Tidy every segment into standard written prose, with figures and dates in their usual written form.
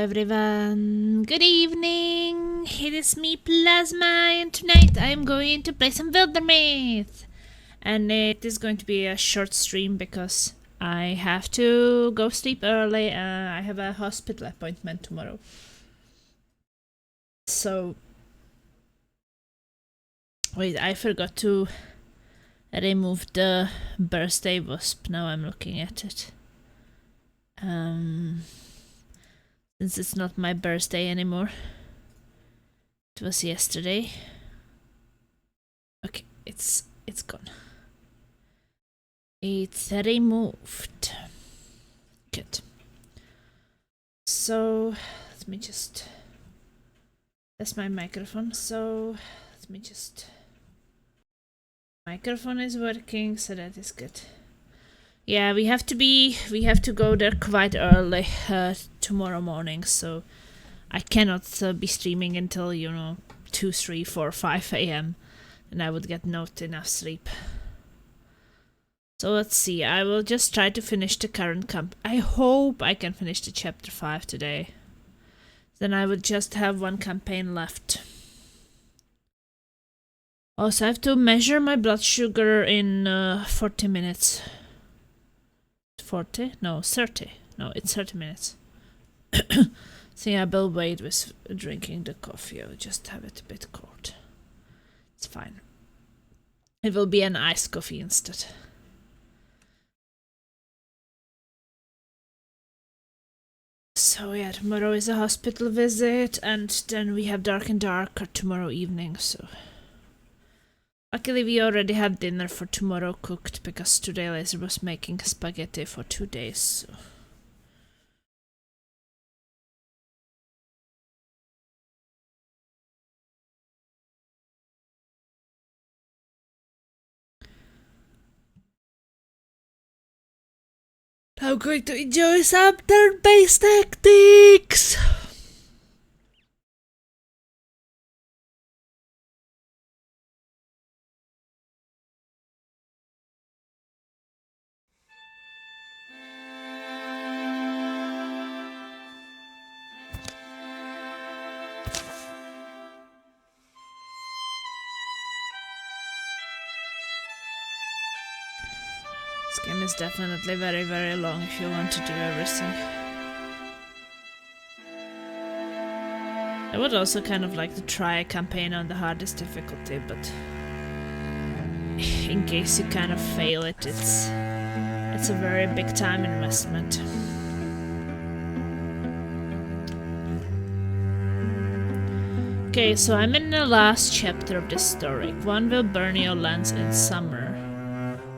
everyone, good evening, it is me Plasma and tonight I'm going to play some Wildermyth. And it is going to be a short stream because I have to go sleep early, I have a hospital appointment tomorrow. So, wait, I forgot to remove the birthday wasp, now I'm looking at it. Since it's not my birthday anymore. It was yesterday. Okay, it's gone. It's removed. Good. So, let me just... That's my microphone, so let me just... Microphone is working, so that is good. Yeah, we have to go there quite early tomorrow morning, so I cannot be streaming until, 2, 3, 4, 5 a.m. and I would get not enough sleep. So let's see, I will just try to finish the current camp. I hope I can finish the chapter 5 today. Then I would just have one campaign left. Also, I have to measure my blood sugar in 40 minutes. 40? No, 30. No, it's 30 minutes. So yeah, I will wait with drinking the coffee. I'll just have it a bit cold. It's fine. It will be an iced coffee instead. So yeah, tomorrow is a hospital visit, and then we have Dark and Darker tomorrow evening, so... Luckily we already had dinner for tomorrow cooked, because today Laser was making spaghetti for 2 days, so... I'm going to enjoy some turn-based tactics! This game is definitely very, very long if you want to do everything. I would also kind of like to try a campaign on the hardest difficulty, but in case you kind of fail it, it's a very big time investment. Okay, so I'm in the last chapter of this story. One will burn your lands in summer.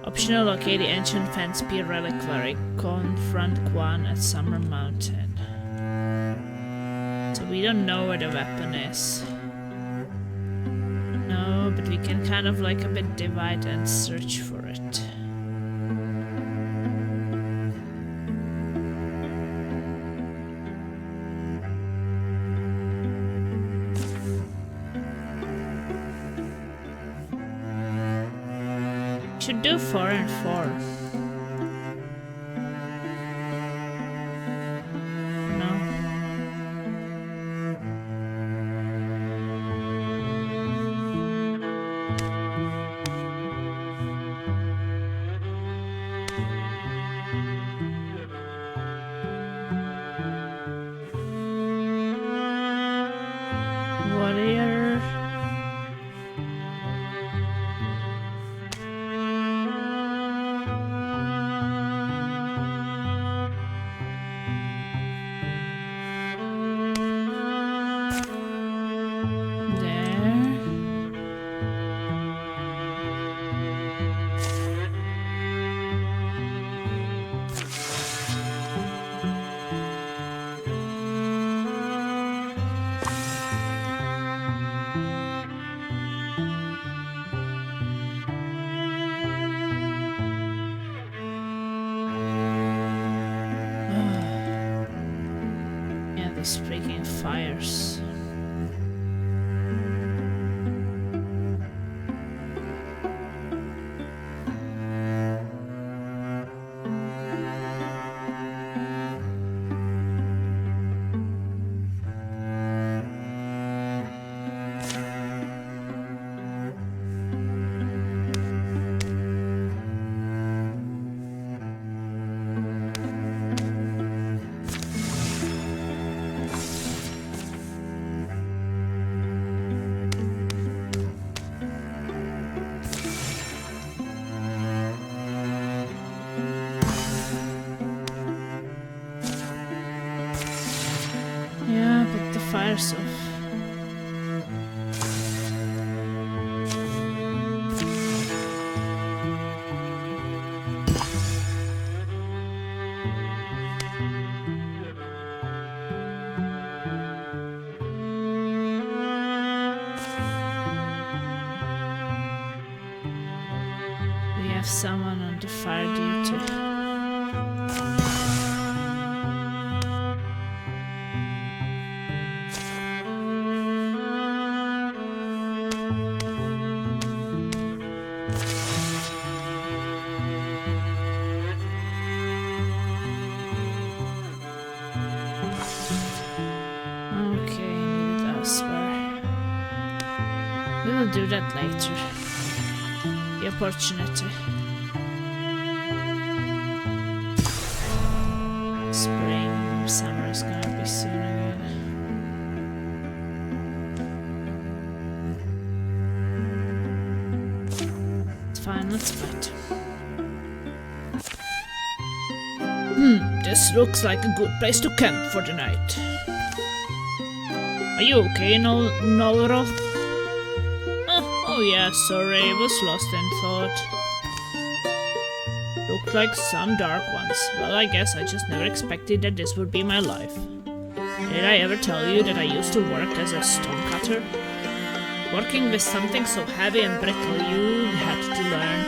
Optional, locate the ancient fan spear reliquary. Confront Quan at Summer Mountain. So we don't know where the weapon is. No, but we can kind of like a bit divide and search for it. Should do 4 and 4. No. Warrior. These freaking fires. fire's off. We have someone on the fire duty. We'll do that later. The opportunity. Spring, summer is gonna be soon again. It's fine, let's fight. This looks like a good place to camp for the night. Are you okay, Nolroth? Oh yeah, sorry, was lost in thought. Looked like some dark ones. Well, I guess I just never expected that this would be my life. Did I ever tell you that I used to work as a stonecutter? Working with something so heavy and brittle, you had to learn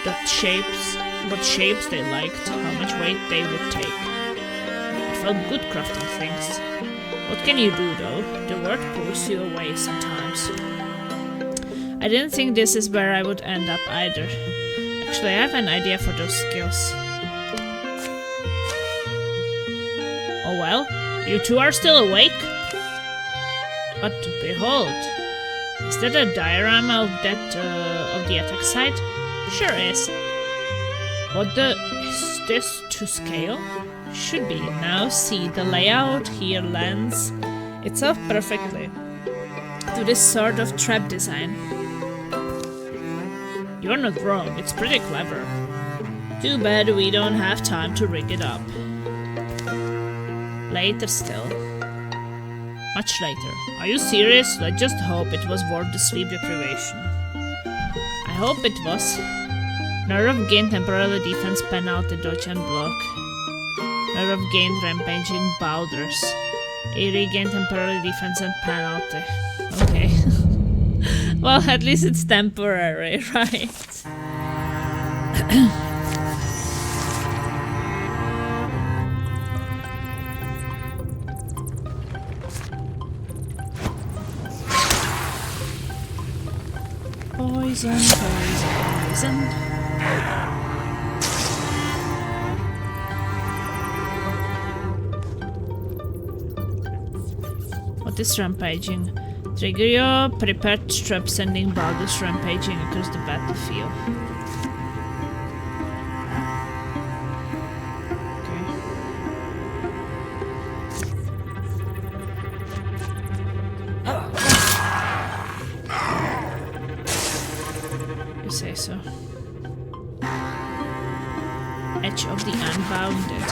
what shapes they liked, how much weight they would take. It felt good crafting things. What can you do though? The world pulls you away sometimes. I didn't think this is where I would end up either. Actually, I have an idea for those skills. Oh well, you two are still awake? But behold, is that a diorama of the attack site? Sure is. What is this to scale? Should be. Now see, the layout here lends itself perfectly to this sort of trap design. You're not wrong, it's pretty clever. Too bad we don't have time to rig it up. Later still. Much later. Are you serious? I just hope it was worth the sleep deprivation. I hope it was. Nerve gained temporarily defense penalty, dodge and block. Nerve gained rampaging boulders. A regained temporarily defense and penalty. Okay. Well, at least it's temporary, right? Poison, poison, poison. What is rampaging? Trigger your prepared trap, sending boulders rampaging across the battlefield. Okay. You say so. Edge of the Unbounded.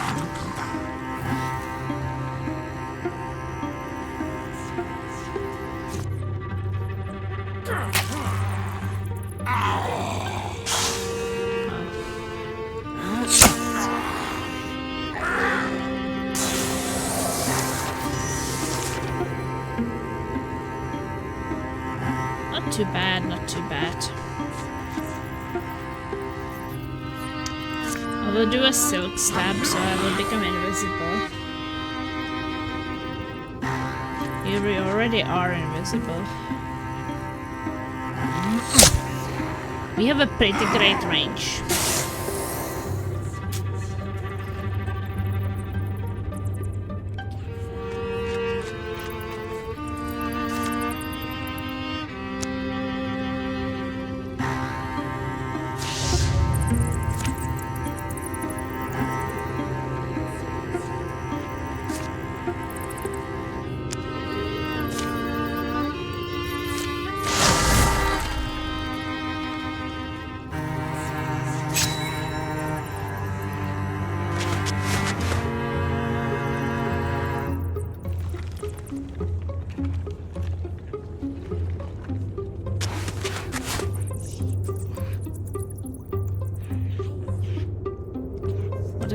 Not too bad, not too bad. I will do a silk stab so I will become invisible. You already are invisible. We have a pretty great range.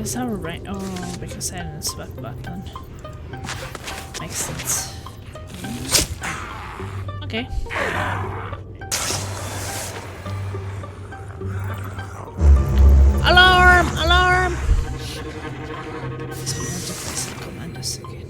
is our range? Oh, because I didn't swap weapon. Makes sense. Okay. Alarm! Alarm! Command us again.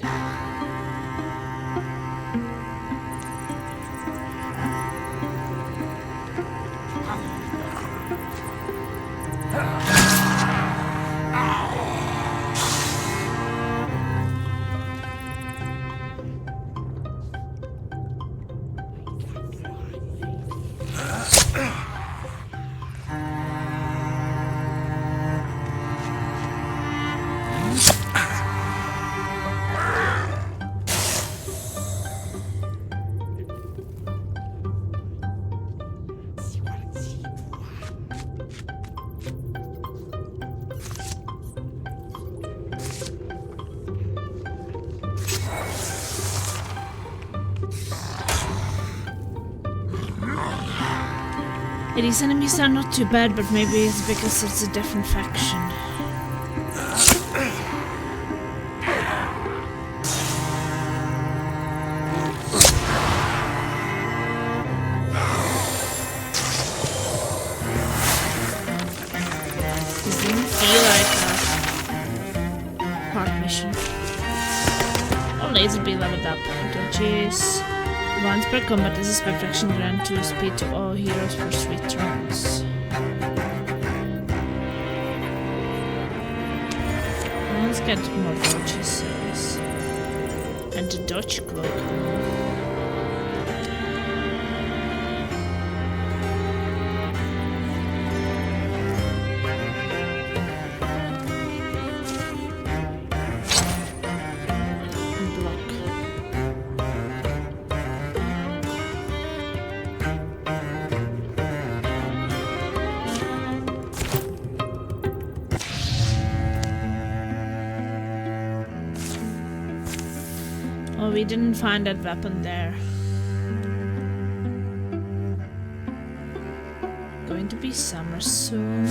These enemies are not too bad, but maybe it's because it's a different faction. This didn't feel like a hard mission. Oh, laser be leveled up. Dodges. Once per combat, this is perfection grant to speed to all heroes for 3 turns. Let's get more dodges. And the dodge cloak. Oh, we didn't find that weapon there. Going to be summer soon.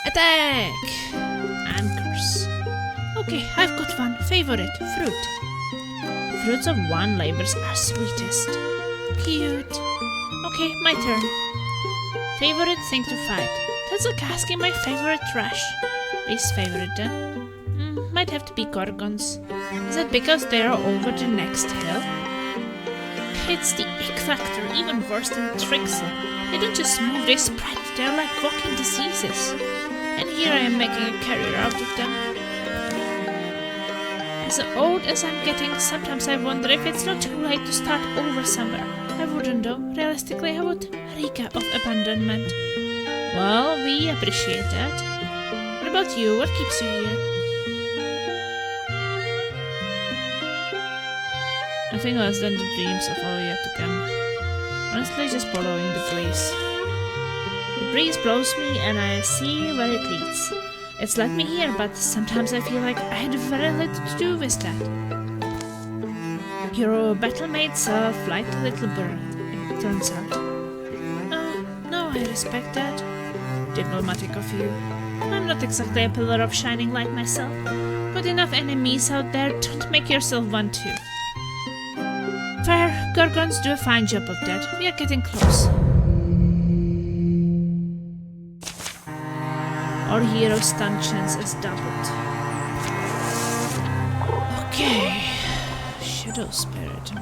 Attack! Anchors. Okay, I've got one favorite fruit. Fruits of one labors are sweetest. Cute. Okay, my turn. Favorite thing to fight. That's like asking my favorite trash. Least favorite then? Might have to be gorgons. Is that because they are over the next hill? It's the ick factor, even worse than Trixel. They don't just move, they spread. They're like walking diseases. And here I am making a career out of them. As old as I'm getting, sometimes I wonder if it's not too late to start over somewhere. I wouldn't though. Realistically, I would. Rika of abandonment. Well, we appreciate that. What about you? What keeps you here? Nothing less than the dreams of all yet to come. Honestly, just following the breeze. The breeze blows me and I see where it leads. It's like me here, but sometimes I feel like I had very little to do with that. Your battlemates fly to Little Bird, it turns out. No, I respect that. Diplomatic of you. I'm not exactly a pillar of shining light myself, but enough enemies out there, don't make yourself one too. Fair, Gorgons do a fine job of that. We are getting close. Our hero's stun chance is doubled. Okay. Shadow Spirit.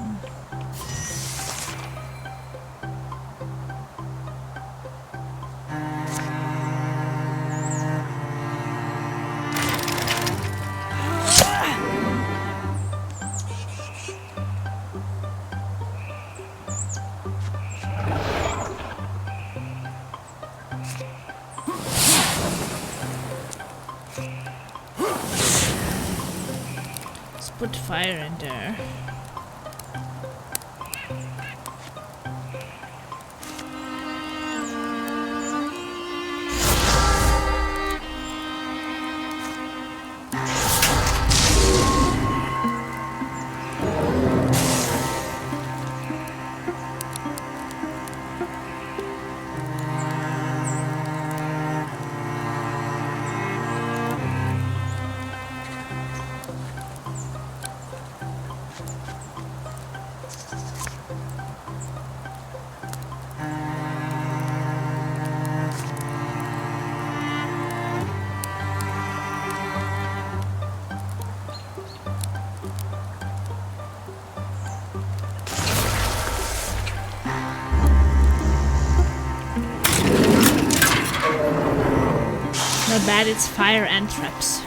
Put fire in there. bad it's fire and traps.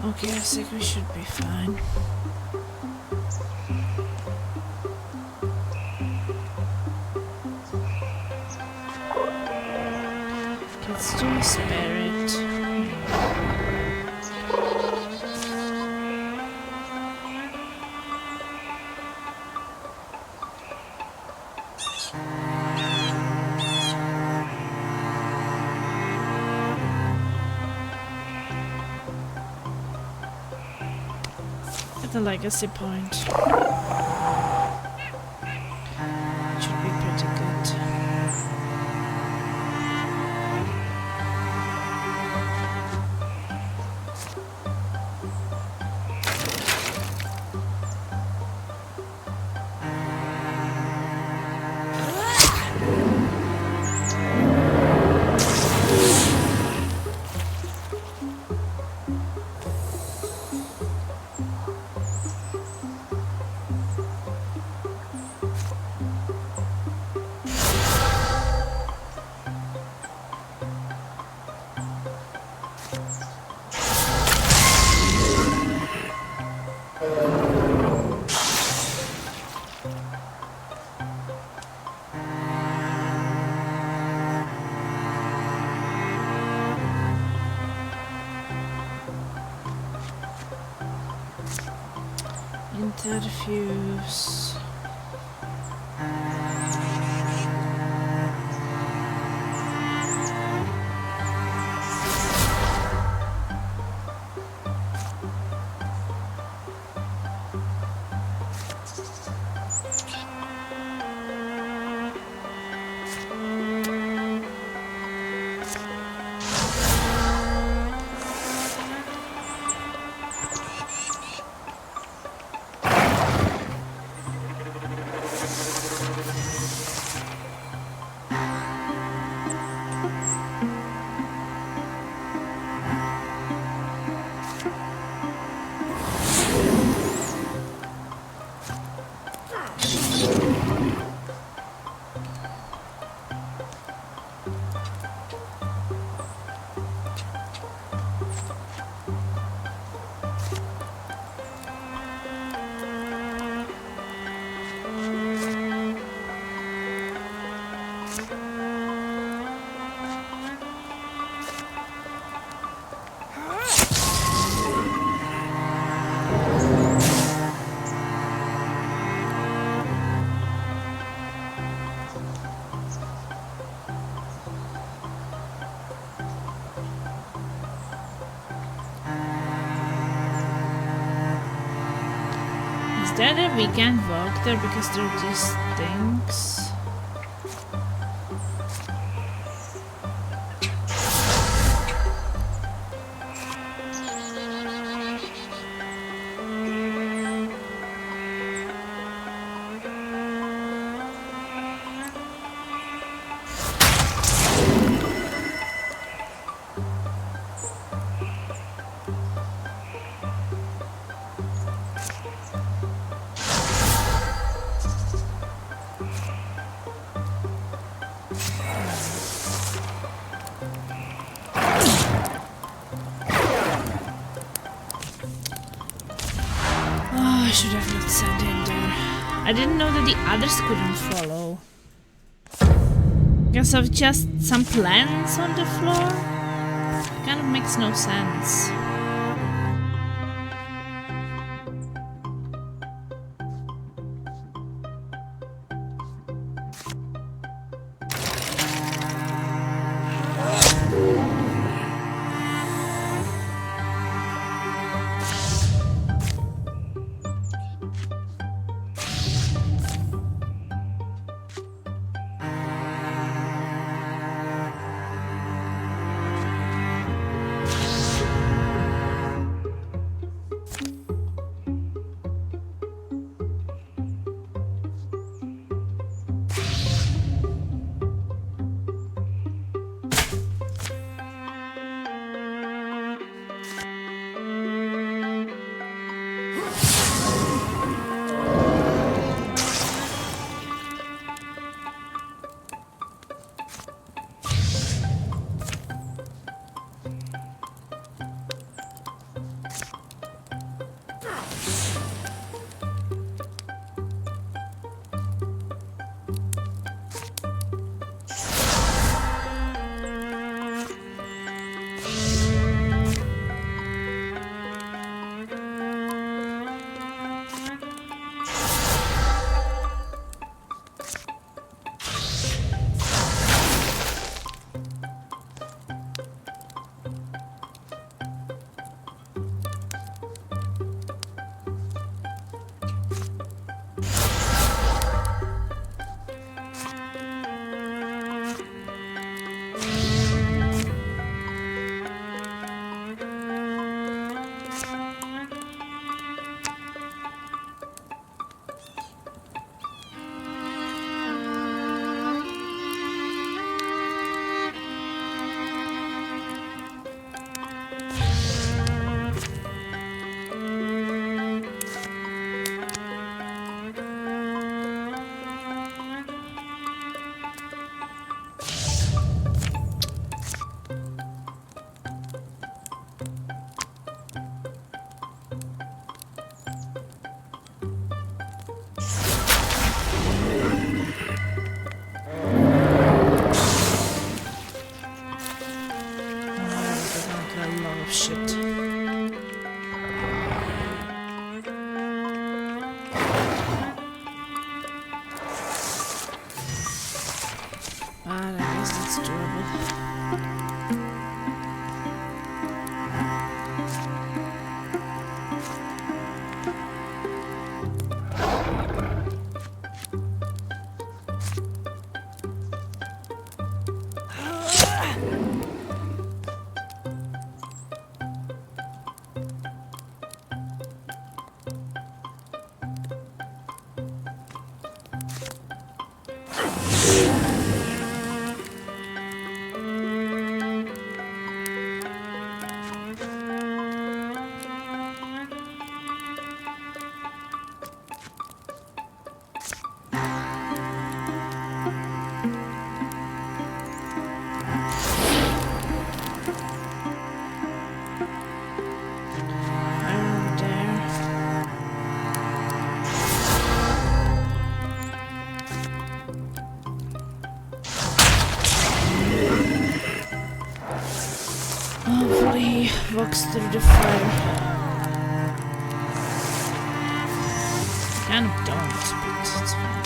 Okay, I think we should be fine. Let's do a spirit. At the legacy point. It should be pretty good. Interfuse. Is that a we can't walk there because there are these things? Oh, I should have not sent him there. I didn't know that the others couldn't follow. Because of just some plants on the floor? Kind of makes no sense. Walks through the fire. Kind of don't, but it's fine.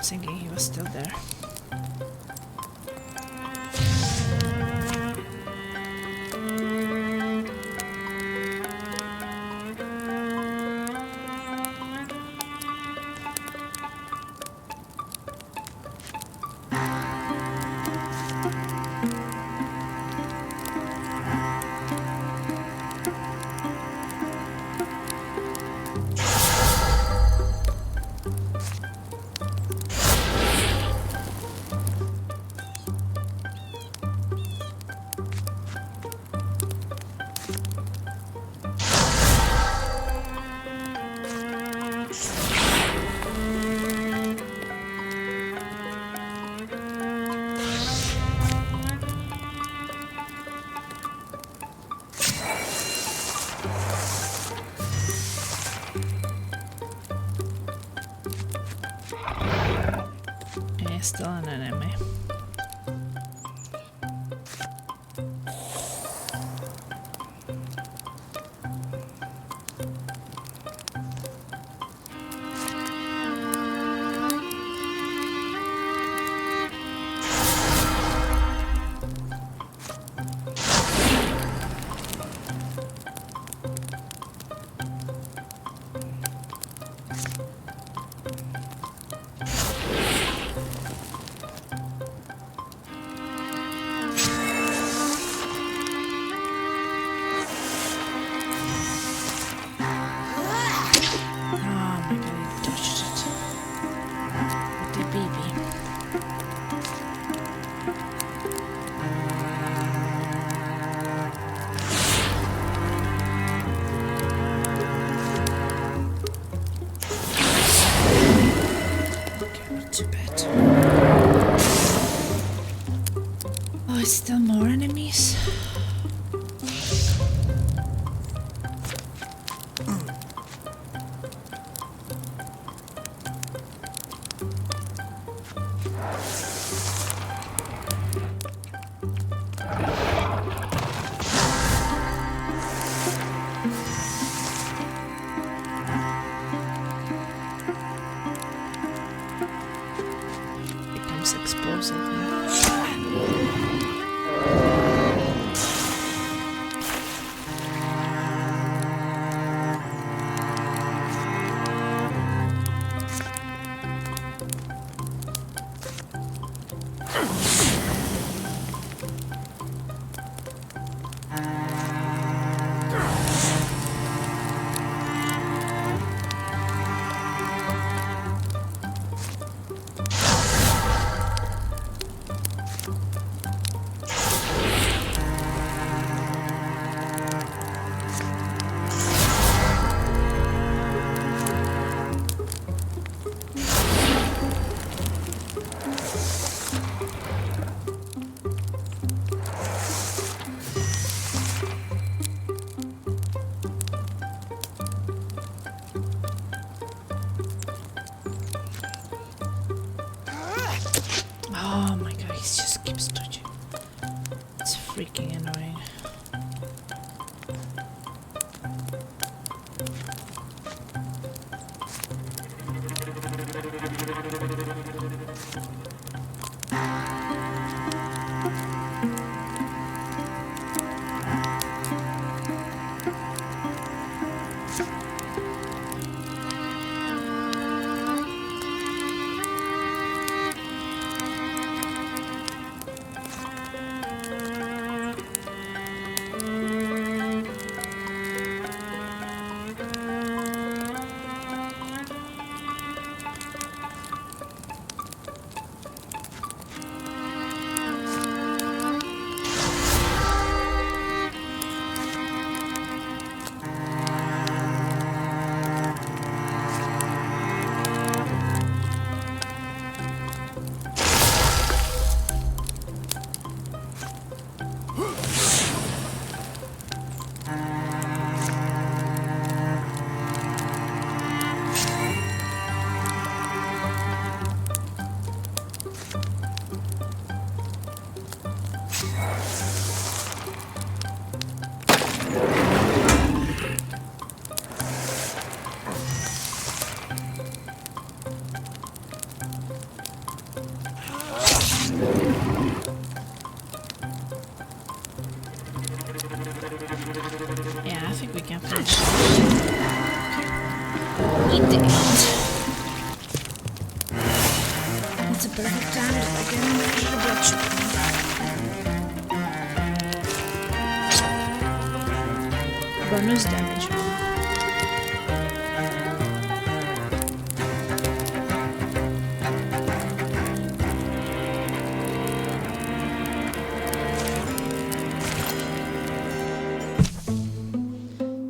Thinking he was still there. Still an enemy. Still more enemies. Becomes explosive now. Oh my god, he just keeps touching. It's freaking annoying. Yeah, I think we can finish it. We did it. It's a perfect time to begin measure the blood sugar. Bonus damage.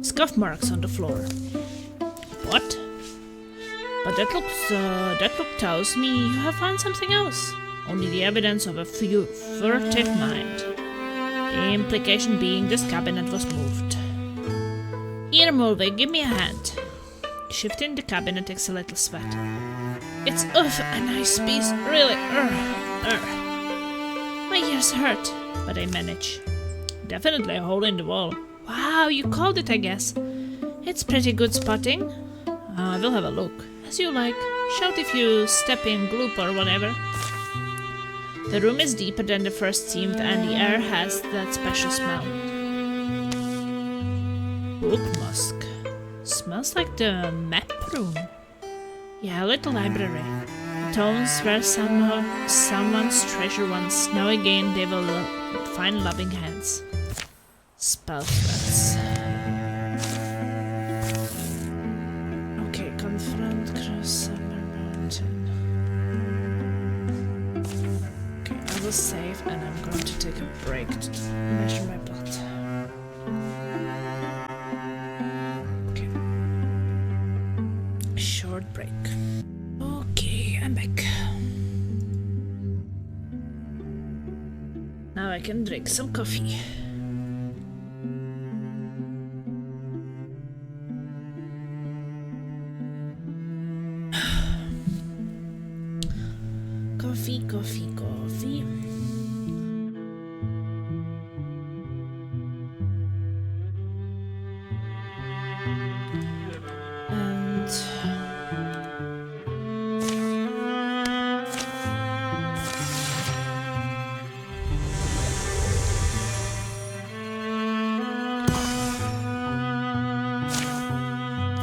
Scuff marks on the floor. What? But that look tells me you have found something else. Only the evidence of a furtive mind. The implication being this cabinet was moved. Here, Mulvey, give me a hand. Shifting the cabinet takes a little sweat. It's a nice piece, really. My ears hurt, but I manage. Definitely a hole in the wall. Wow, you called it, I guess. It's pretty good spotting. I will have a look. As you like. Shout if you step in gloop or whatever. The room is deeper than the first seemed, and the air has that special smell. Book musk. Smells like the map room. Yeah, a little library. Tomes where someone's treasure once. Now again they will find loving hands. Spell threats. Okay, confront cross summer mountain. Okay, I will save and I'm going to take a break to measure my blood. Okay. Short break. Okay, I'm back. Now I can drink some coffee. Coffee. And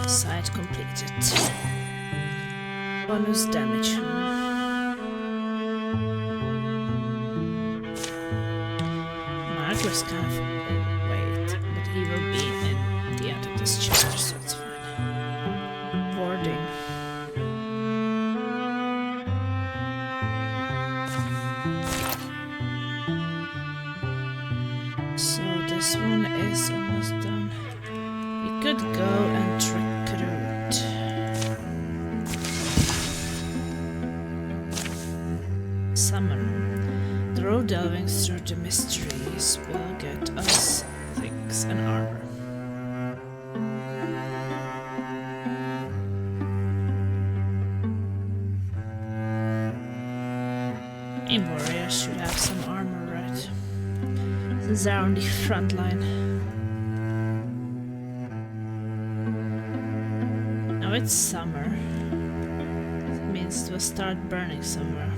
side completed. Bonus damage. Was kind of wait, but he will be in the end of this chapter, so it's fine. Warding. So this one is almost done. We could go and recruit. Summer. The road delving through the mysteries will get us things and armor. Aim warriors should have some armor, right? Since they're on the front line. Now it's summer. That means it will start burning somewhere.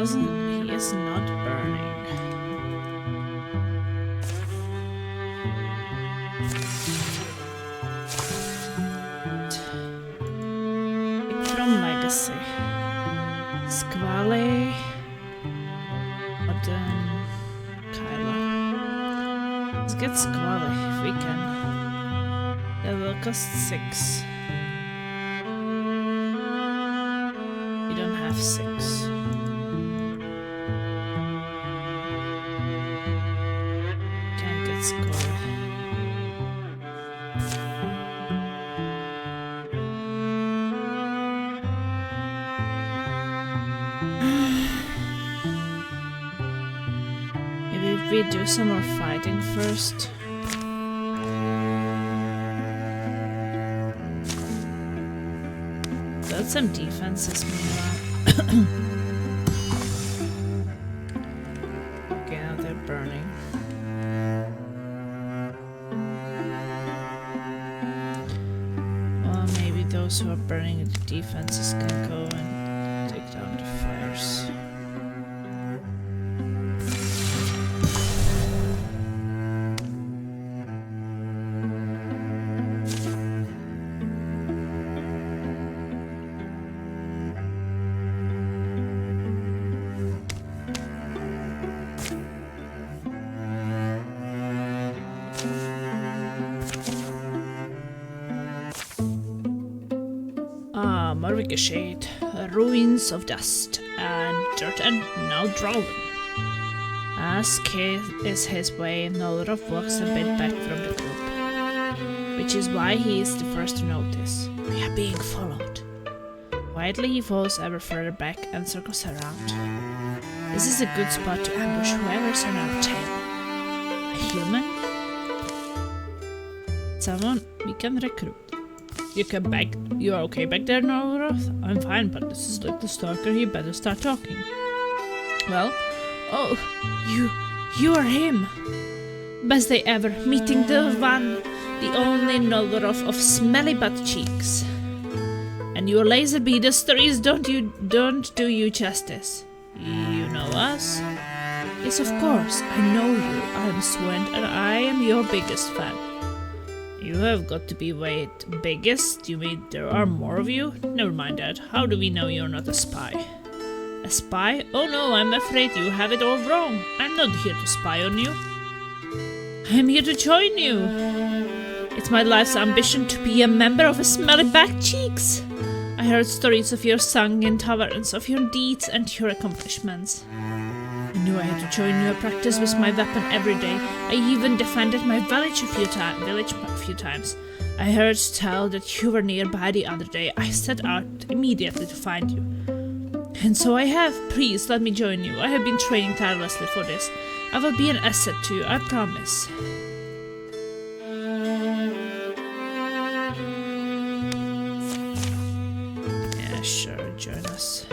He is not burning. From Legacy. Squale. Odin. Kyla. Let's get Squale if we can. That will cost 6. We don't have 6. We do some more fighting first. Build some defenses meanwhile. Okay, now they're burning. Well, maybe those who are burning the defenses can go and take down the fires. Ricochet, ruins of dust and dirt and now Drowen. As is his way, Nolorov walks a bit back from the group, which is why he is the first to notice. We are being followed. Quietly he falls ever further back and circles around. This is a good spot to ambush whoever's on our tail. A human? Someone we can recruit. You are okay back there, Nolorov? I'm fine, but this is like the stalker, you better start talking. Well, oh, you are him. Best day ever, meeting the only Nolorov of smelly butt cheeks. And your laser beater stories don't do you justice. You know us? Yes, of course, I know you. I am Swend and I am your biggest fan. You have got to be, wait, biggest? You mean there are more of you? Never mind that. How do we know you're not a spy? A spy? Oh no, I'm afraid you have it all wrong. I'm not here to spy on you. I'm here to join you. It's my life's ambition to be a member of a smelly back cheeks. I heard stories of your song in taverns, of your deeds and your accomplishments. I knew I had to join your practice with my weapon every day. I even defended my village a few times. I heard tell that you were nearby the other day. I set out immediately to find you. And so I have. Please, let me join you. I have been training tirelessly for this. I will be an asset to you, I promise. Yeah, sure, join us.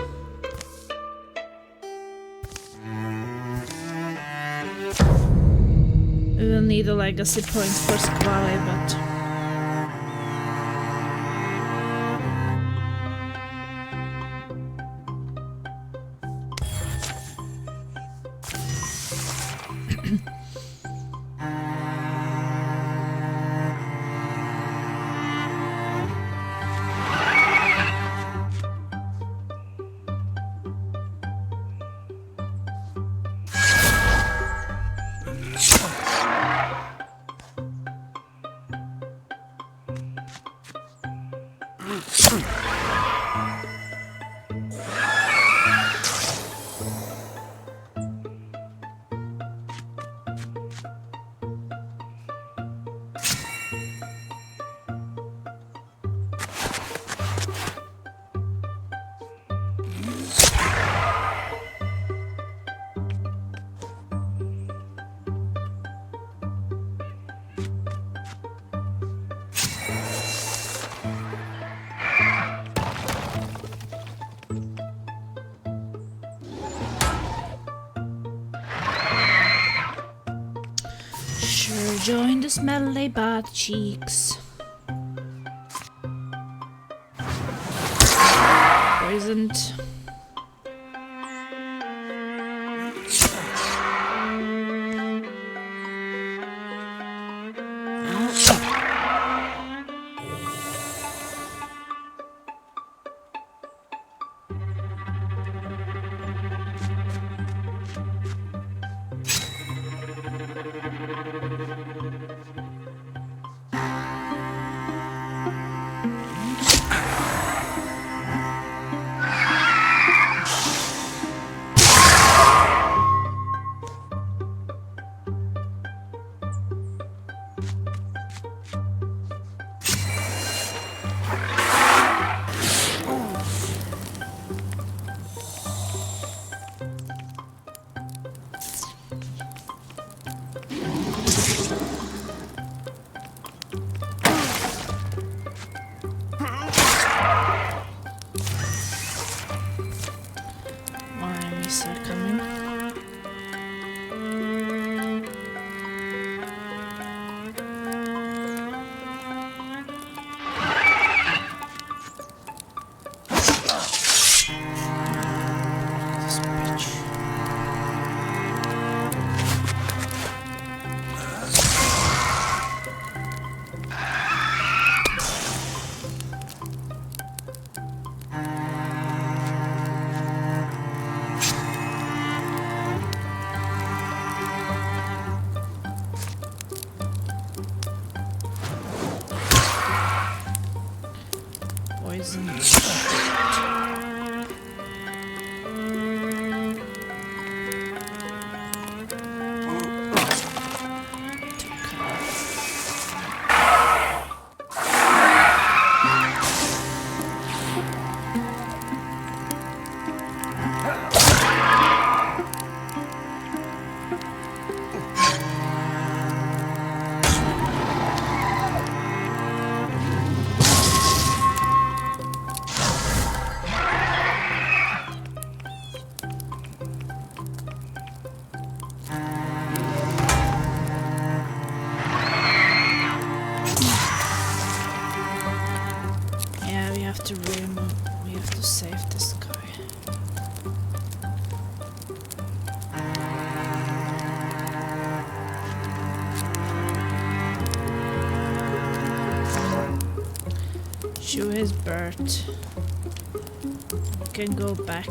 We will need a legacy points for Squally, but... Sure, join the smelly butt cheeks. Poisoned. poison. We have to save this guy. Shoot his bird. We can go back.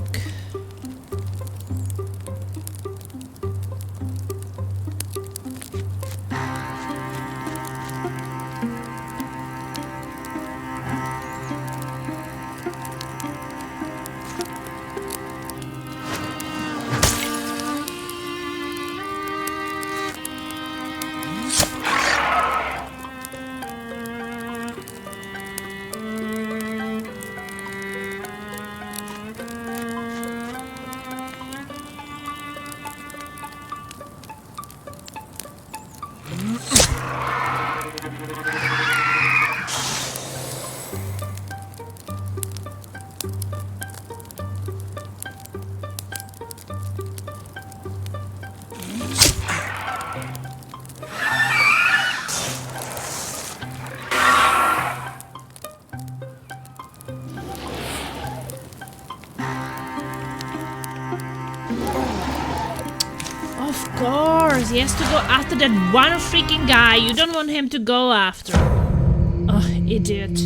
Of course, he has to go after that one freaking guy you don't want him to go after. Oh, idiot.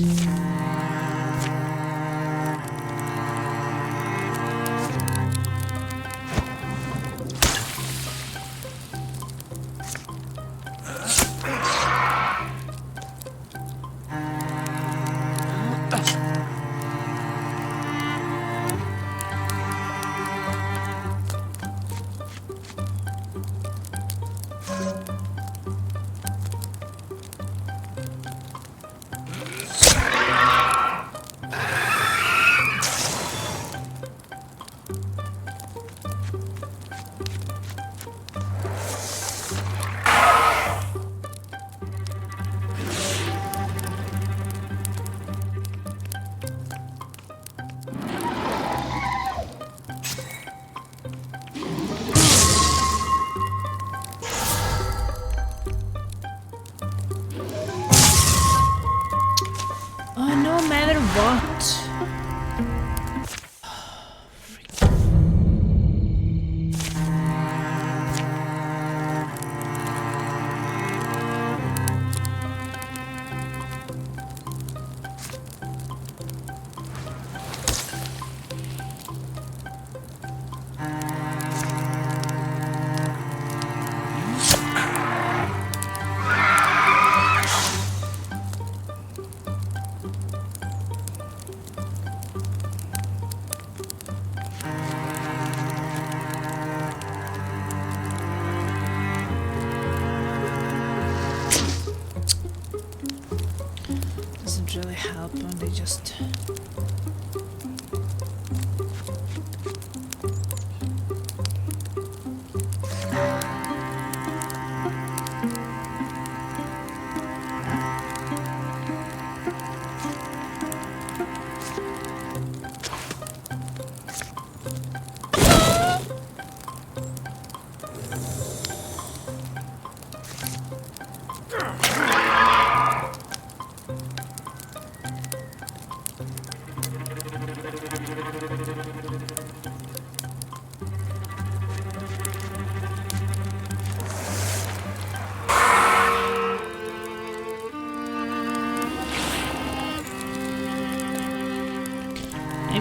Really help when they just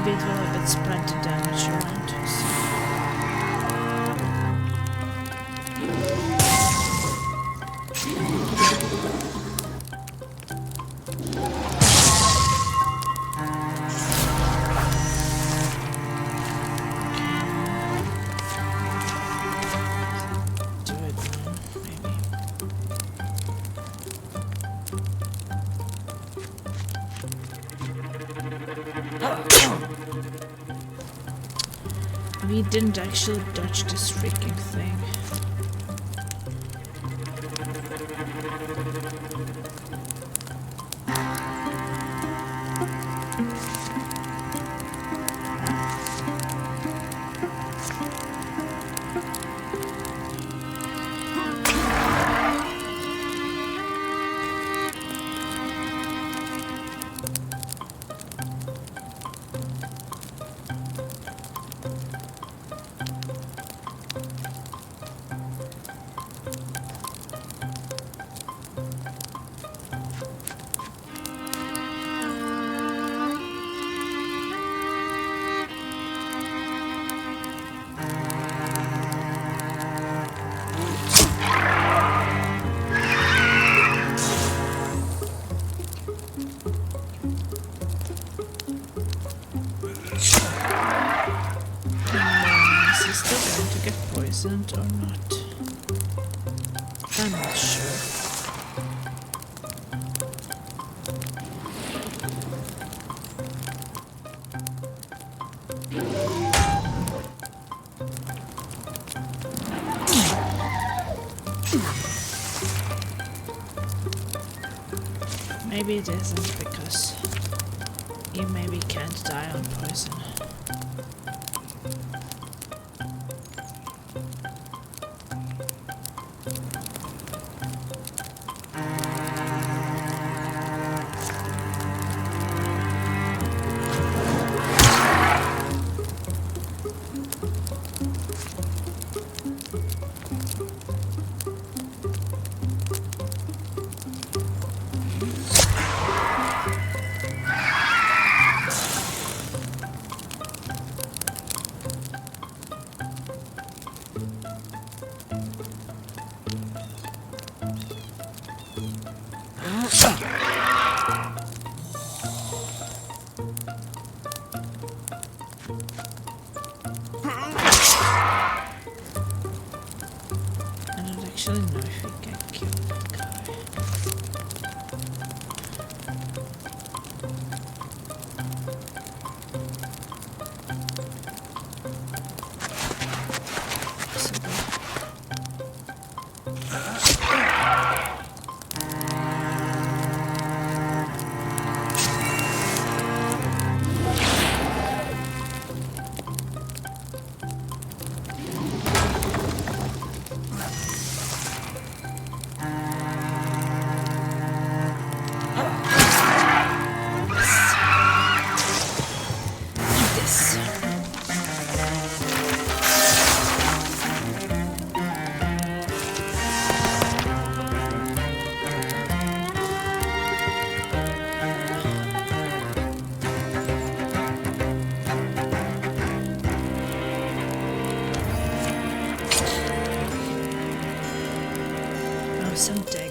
maybe it will a bit spread the damage around us. We didn't actually dodge this freaking thing. Or not? I'm not sure. Maybe it isn't because you maybe can't die on poison. Some dagger.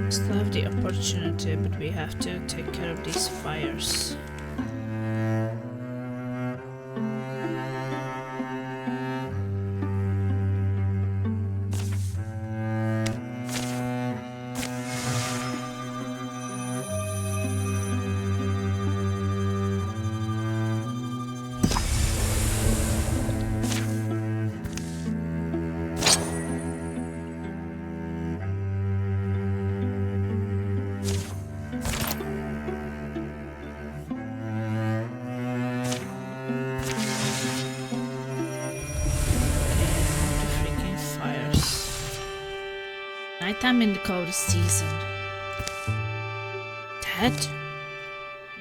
Still have the opportunity, but we have to take care of these fires. Nighttime in the coldest season. Dad?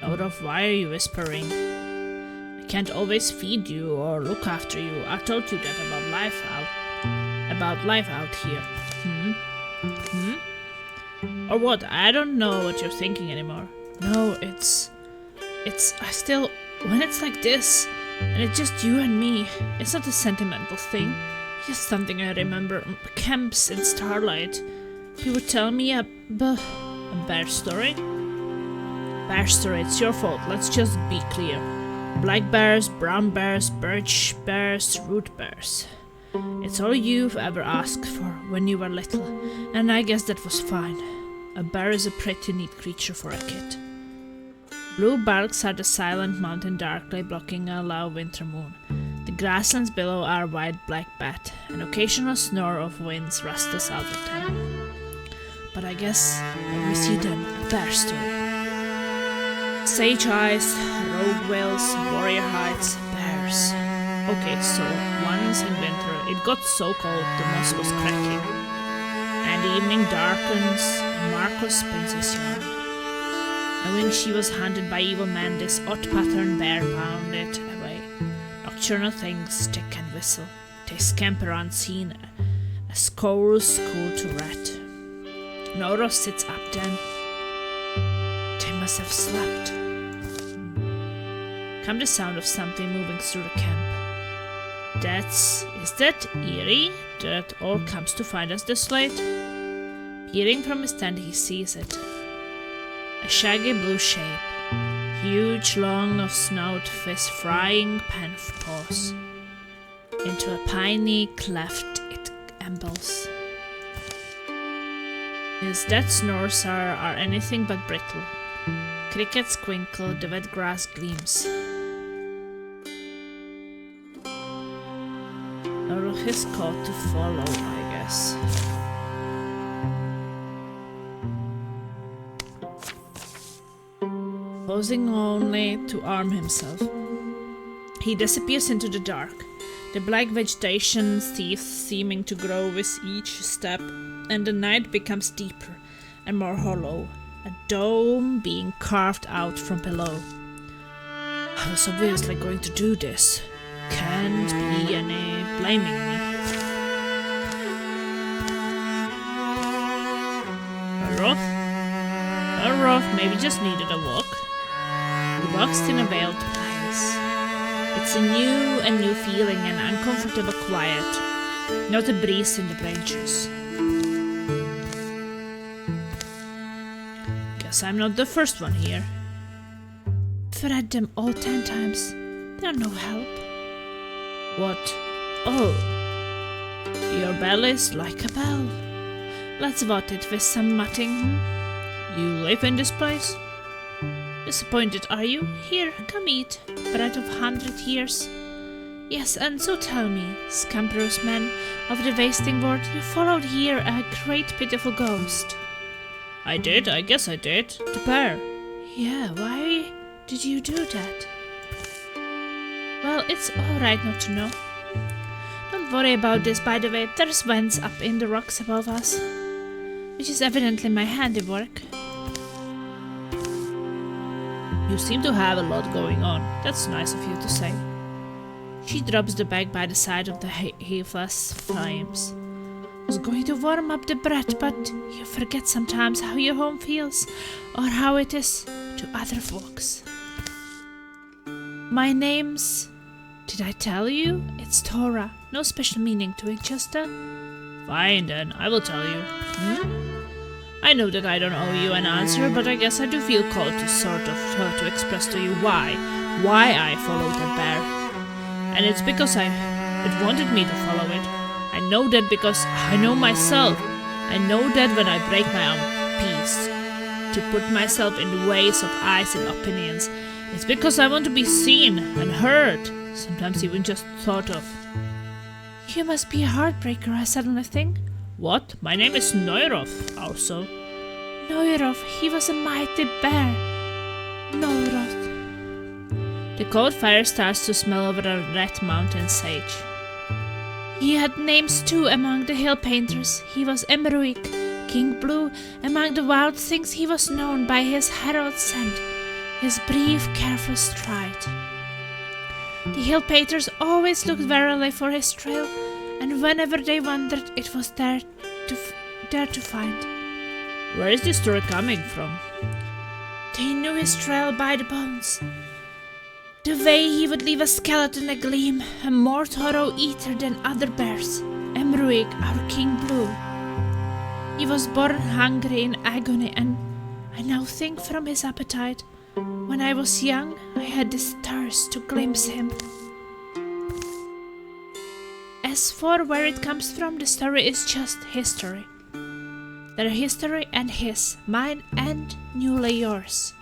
Lord of, why are you whispering? I can't always feed you or look after you. I told you that about life out here. Or what? I don't know what you're thinking anymore. No, when it's like this, and it's just you and me, it's not a sentimental thing. It's just something I remember. Camps in starlight. You would tell me a bear story? Bear story, it's your fault. Let's just be clear. Black bears, brown bears, birch bears, root bears. It's all you've ever asked for when you were little, and I guess that was fine. A bear is a pretty neat creature for a kid. Blue bulks are the silent mountain darkly blocking a low winter moon. The grasslands below are white-black bat. An occasional snore of winds rustles out of them. But I guess we see then a bear story. Sage eyes, rogue whales, warrior hides, bears. Okay, so once in winter it got so cold the moss was cracking. And the evening darkens and Marcos spins his yarn. Knowing she was hunted by evil men, this odd-patterned bear bounded away. Nocturnal things tick and whistle. They scamper unseen, as squirrels cool to rat. Nora sits up then. They must have slept. Come the sound of something moving through the camp. Is that eerie? That all comes to find us this late? Peering from his tent, he sees it. A shaggy blue shape, huge, long of snout, with frying pan paws. Into a piney cleft it ambles. His dead snores are anything but brittle. Crickets twinkle, the wet grass gleams. Orlok is caught to follow, I guess. Pausing only to arm himself. He disappears into the dark, the black vegetation seeming to grow with each step, and the night becomes deeper and more hollow, a dome being carved out from below. I was obviously going to do this. Can't be any blaming me. Roth maybe just needed a walk. He walks in a veiled place. It's a new feeling, an uncomfortable quiet, not a breeze in the branches. Guess I'm not the first one here. I've read them all 10 times. They're no help. What? Oh. Your bell is like a bell. Let's vote it with some mutting. You live in this place? Disappointed, are you? Here, come eat. Bread of 100 years. Yes, and so tell me, scamperous man of the wasting world, you followed here a great pitiful ghost. I did, I guess I did. The bear. Yeah, why did you do that? Well, it's alright not to know. Don't worry about this, by the way. There's vents up in the rocks above us, which is evidently my handiwork. You seem to have a lot going on. That's nice of you to say. She drops the bag by the side of the heathless flames. Was going to warm up the bread, but you forget sometimes how your home feels, or how it is to other folks. My name's... Did I tell you? It's Tora. No special meaning to it, just a... Fine then, I will tell you. I know that I don't owe you an answer, but I guess I do feel called to to express to you why I followed that bear. And it's because it wanted me to follow it. I know that because I know myself. I know that when I break my own peace, to put myself in the ways of eyes and opinions, it's because I want to be seen and heard, sometimes even just thought of. You must be a heartbreaker, I suddenly think. What? My name is Neuroth, also. Neuroth, he was a mighty bear. Neuroth. The cold fire starts to smell over a red mountain sage. He had names too among the hill painters. He was Emmeruik, King Blue. Among the wild things he was known by his herald scent, his brief, careful stride. The hill painters always looked warily for his trail, and whenever they wandered, it was there to find. Where is this story coming from? They knew his trail by the bones. The way he would leave a skeleton agleam, a more thorough eater than other bears. Emruig, our King Blue. He was born hungry in agony, and I now think from his appetite. When I was young, I had this thirst to glimpse him. As for where it comes from, the story is just history. Their history and his, mine and newly yours.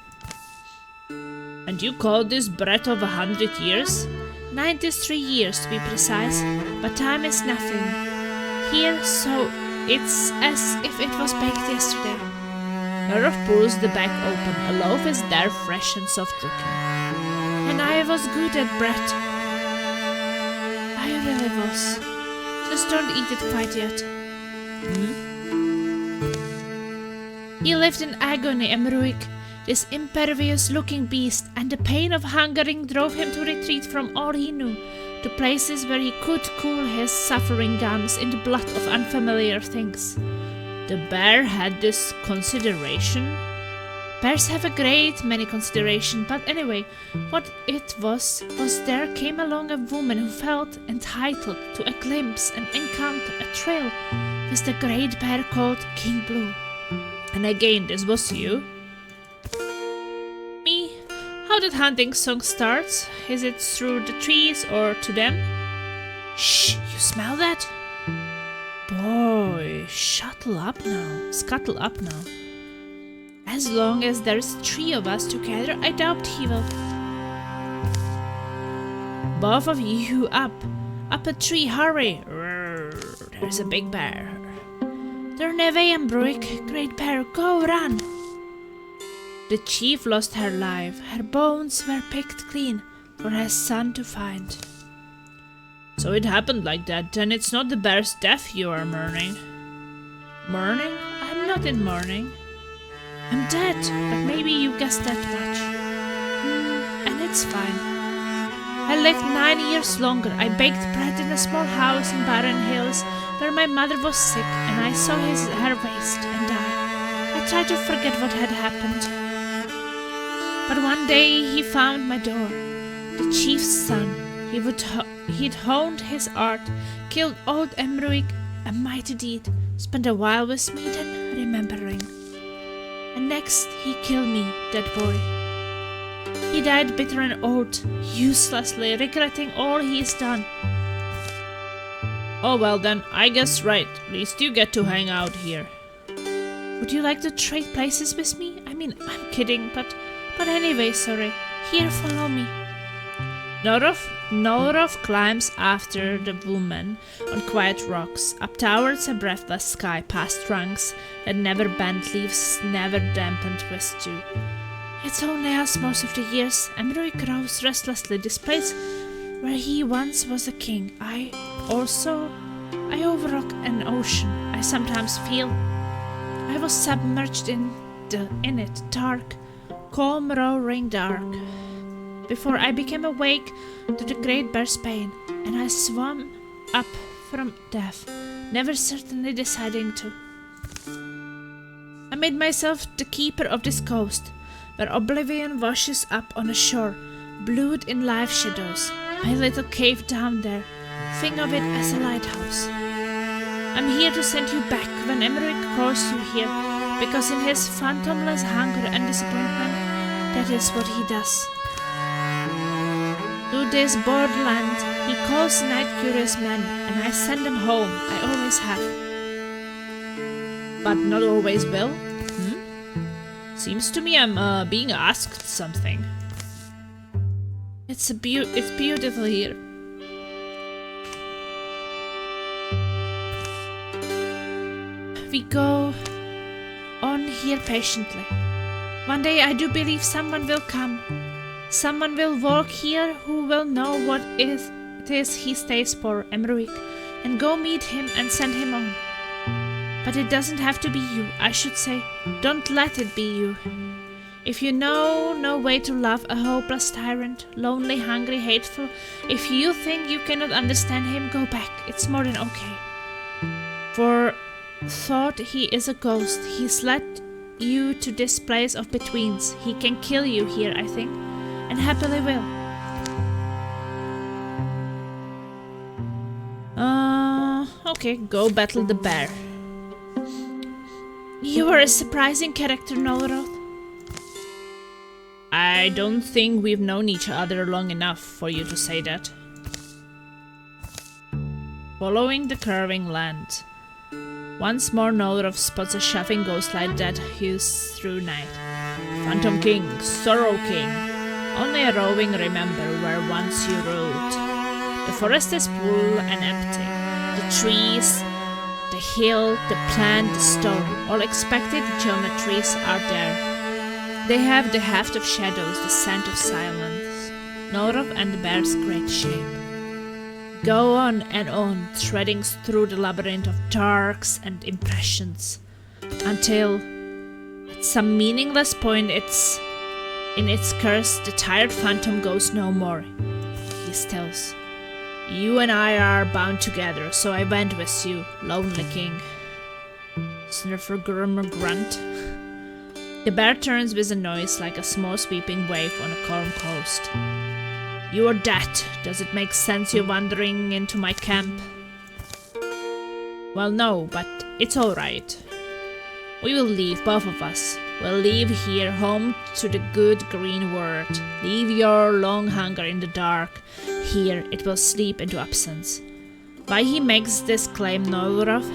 And you call this breath of 100 years? 93 years to be precise, but time is nothing here, so it's as if it was baked yesterday. Norof pulls the bag open. A loaf is there, fresh and soft looking. And I was good at bread. I really was. Just don't eat it quite yet. He lived in agony, Emruig, this impervious-looking beast, and the pain of hungering drove him to retreat from all he knew, to places where he could cool his suffering gums in the blood of unfamiliar things. The bear had this consideration. Bears have a great many consideration, but anyway, what it was there came along a woman who felt entitled to a glimpse, an encounter, a thrill with the great bear called King Blue. And again, this was you? Me? How that hunting song starts? Is it through the trees or to them? Shh, you smell that? Boy, scuttle up now. As long as there's 3 of us together, I doubt he will. Both of you up a tree, hurry! There's a big bear. Turn away, Emruig, great bear, go run! The chief lost her life. Her bones were picked clean for her son to find. So it happened like that, then it's not the bear's death you are mourning. Mourning? I'm not in mourning. I'm dead, but maybe you guessed that much. And it's fine. I lived 9 years longer. I baked bread in a small house in barren hills where my mother was sick, and I saw her waste and die. I tried to forget what had happened. But one day he found my door. The chief's son. He'd honed his art, killed old Emruig, a mighty deed, spent a while with me, then remembering. And next he killed me, that boy. He died bitter and old, uselessly, regretting all he's done. Oh well then, I guess right, at least you get to hang out here. Would you like to trade places with me? I mean, I'm kidding, but anyway, sorry. Here, follow me. Norof climbs after the woman on quiet rocks, up towards a breathless sky, past trunks that never bent, leaves never dampened with dew. It's only us most of the years. Emruig grows restlessly, this place where he once was a king. I overlook an ocean. I sometimes feel I was submerged in it, dark, calm, roaring dark. Before I became awake to the great bear's pain, and I swam up from death, never certainly deciding to. I made myself the keeper of this coast, where oblivion washes up on a shore, blued in life shadows. My little cave down there, think of it as a lighthouse. I'm here to send you back when Emruig calls you here, because in his phantomless hunger and disappointment, that is what he does. To this borderland, he calls night-curious men, and I send them home. I always have. But not always will? Seems to me I'm being asked something. It's beautiful here. We go on here patiently. One day I do believe someone will come. Someone will walk here who will know what it is he stays for, Emruig, and go meet him and send him on. But it doesn't have to be you, I should say. Don't let it be you. If you know no way to love a hopeless tyrant, lonely, hungry, hateful, if you think you cannot understand him, go back. It's more than okay. For thought he is a ghost. He's led you to this place of betweens. He can kill you here, I think, and happily will. Okay, go battle the bear. You are a surprising character, Noloroth. I don't think we've known each other long enough for you to say that. Following the curving land. Once more Noloroth spots a shuffling ghostlight that hues through night. Phantom King, Sorrow King. Only a roving remember where once you ruled. The forest is full and empty. The trees, the hill, the plant, the stone, all expected geometries are there. They have the heft of shadows, the scent of silence. Noloroth and the bear's great shape. Go on and on, threading through the labyrinth of darks and impressions, until, at some meaningless point in its curse, the tired phantom goes no more. He tells, you and I are bound together, so I went with you, lonely king. Sniffer Grummer grunt. The bear turns with a noise like a small sweeping wave on a calm coast. You are dead. Does it make sense you're wandering into my camp? Well, no, but it's alright. We will leave, both of us. We'll leave here, home to the good green world. Leave your long hunger in the dark. Here, it will sleep into absence. Why he makes this claim, Noloroth,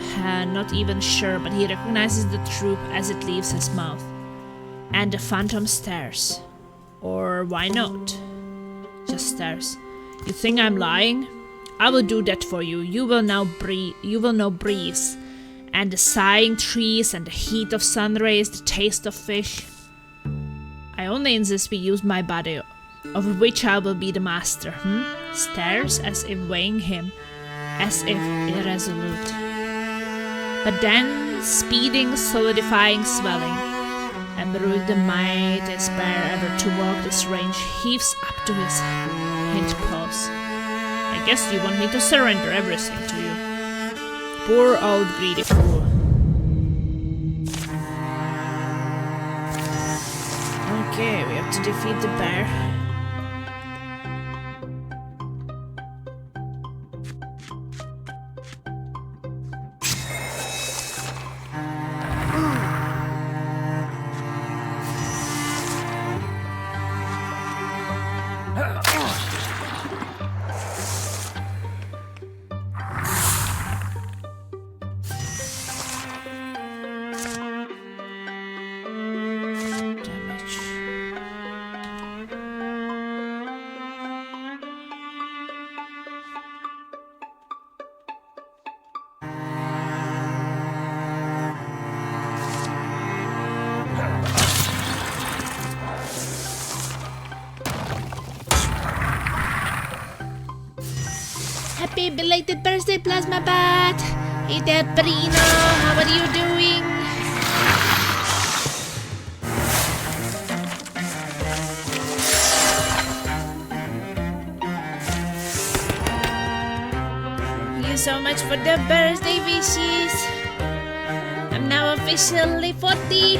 not even sure, but he recognizes the truth as it leaves his mouth. And the phantom stares. Or why not? Just stares. You think I'm lying? I will do that for you. You will know breeze, and the sighing trees, and the heat of sun rays, the taste of fish. I only insist we use my body, of which I will be the master. Stares as if weighing him, as if irresolute. But then, speeding, solidifying, swelling, and the mightiest bear ever to walk this range heaves up to his hind paws. I guess you want me to surrender everything to you. Poor old greedy fool. Okay, we have to defeat the bear. Happy belated birthday, Plasma Bat! Hey there, Brino! How are you doing? Thank you so much for the birthday wishes! I'm now officially 40!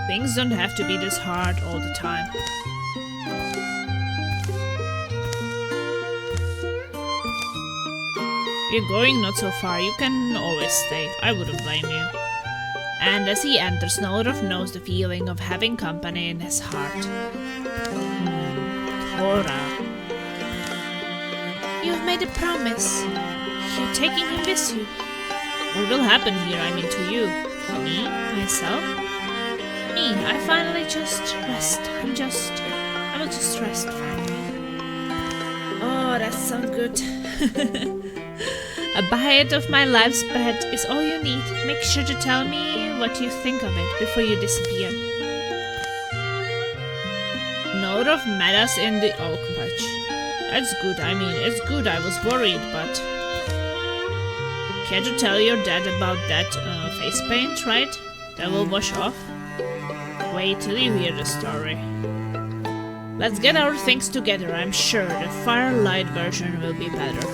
Things don't have to be this hard all the time. You're going not so far, you can always stay. I wouldn't blame you. And as he enters, Noloroth knows the feeling of having company in his heart. Cora. You've made a promise. You're taking him with you. What will happen here, I mean to you? Me? Myself? Me, I finally just rest. I will just rest finally. Oh, Oh, that sounds good. A bite of my life's bread is all you need. Make sure to tell me what you think of it before you disappear. Note of metas in the oak patch. That's good. I mean, it's good. I was worried, but... Care to tell your dad about that face paint, right? That will wash off? Wait till you hear the story. Let's get our things together. I'm sure the firelight version will be better.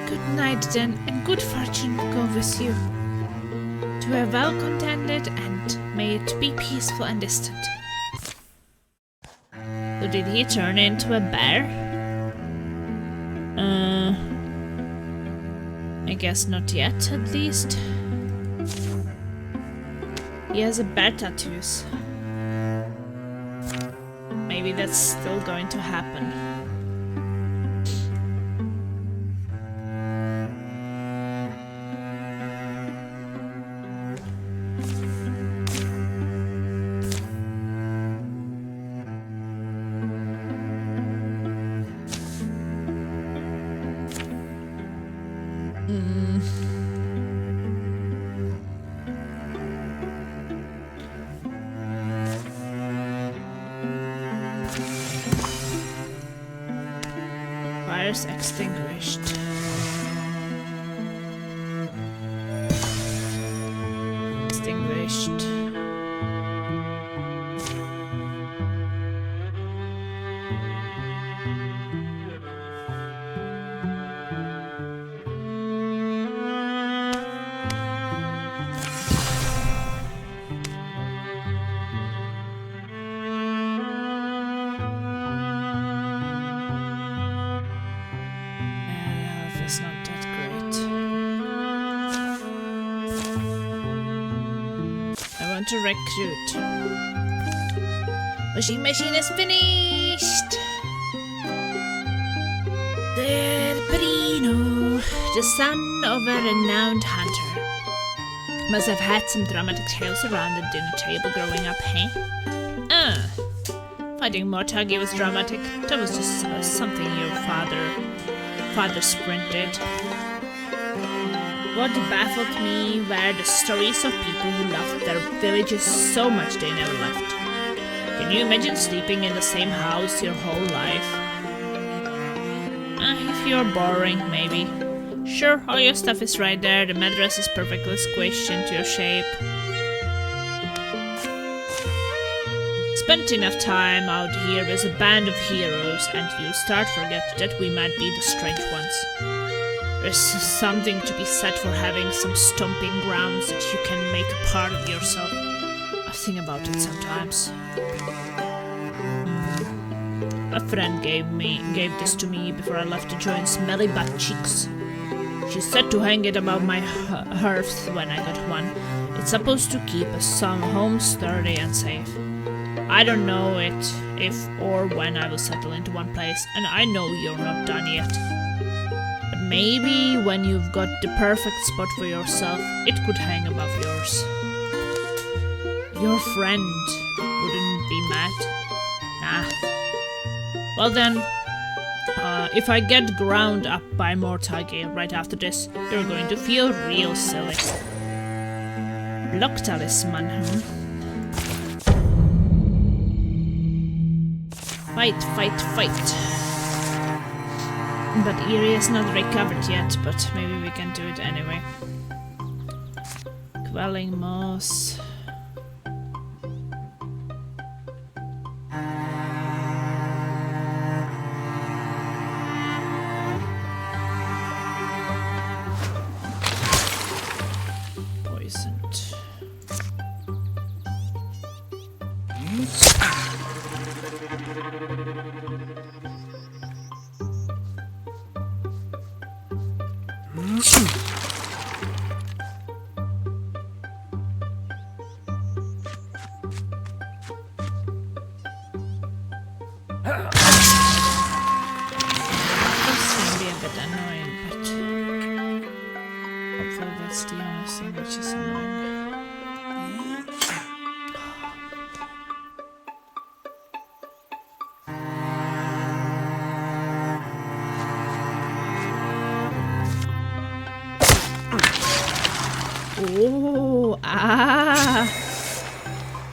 Good night then, and good fortune go with you. To a well-contented end, may it be peaceful and distant. So did he turn into a bear? I guess not yet, at least. He has a bear tattoos. Maybe that's still going to happen. Fire's extinguished. Extinguished. It's not that great. I want to recruit. Washing machine is finished! There, Perino, the son of a renowned hunter. Must have had some dramatic tales around the dinner table growing up, hey? Fighting Mortagi was dramatic. That was just something your father sprinted. What baffled me were the stories of people who loved their villages so much they never left. Can you imagine sleeping in the same house your whole life? If you're boring, maybe. Sure, all your stuff is right there, the mattress is perfectly squished into your shape. Spent enough time out here with a band of heroes, and you start to forget that we might be the strange ones. There's something to be said for having some stomping grounds that you can make a part of yourself. I think about it sometimes. A friend gave this to me before I left to join Smelly Butt Cheeks. She said to hang it above my hearth when I got one. It's supposed to keep some home sturdy and safe. I don't know if or when I will settle into one place, and I know you're not done yet. But maybe when you've got the perfect spot for yourself, it could hang above yours. Your friend wouldn't be mad? Nah. Well then, if I get ground up by Mortagi right after this, you're going to feel real silly. Block talisman, Fight, fight, fight. But Eerie is not recovered yet, but maybe we can do it anyway. Quelling moss. Poisoned. That's the only thing which is annoying. Oh, ah.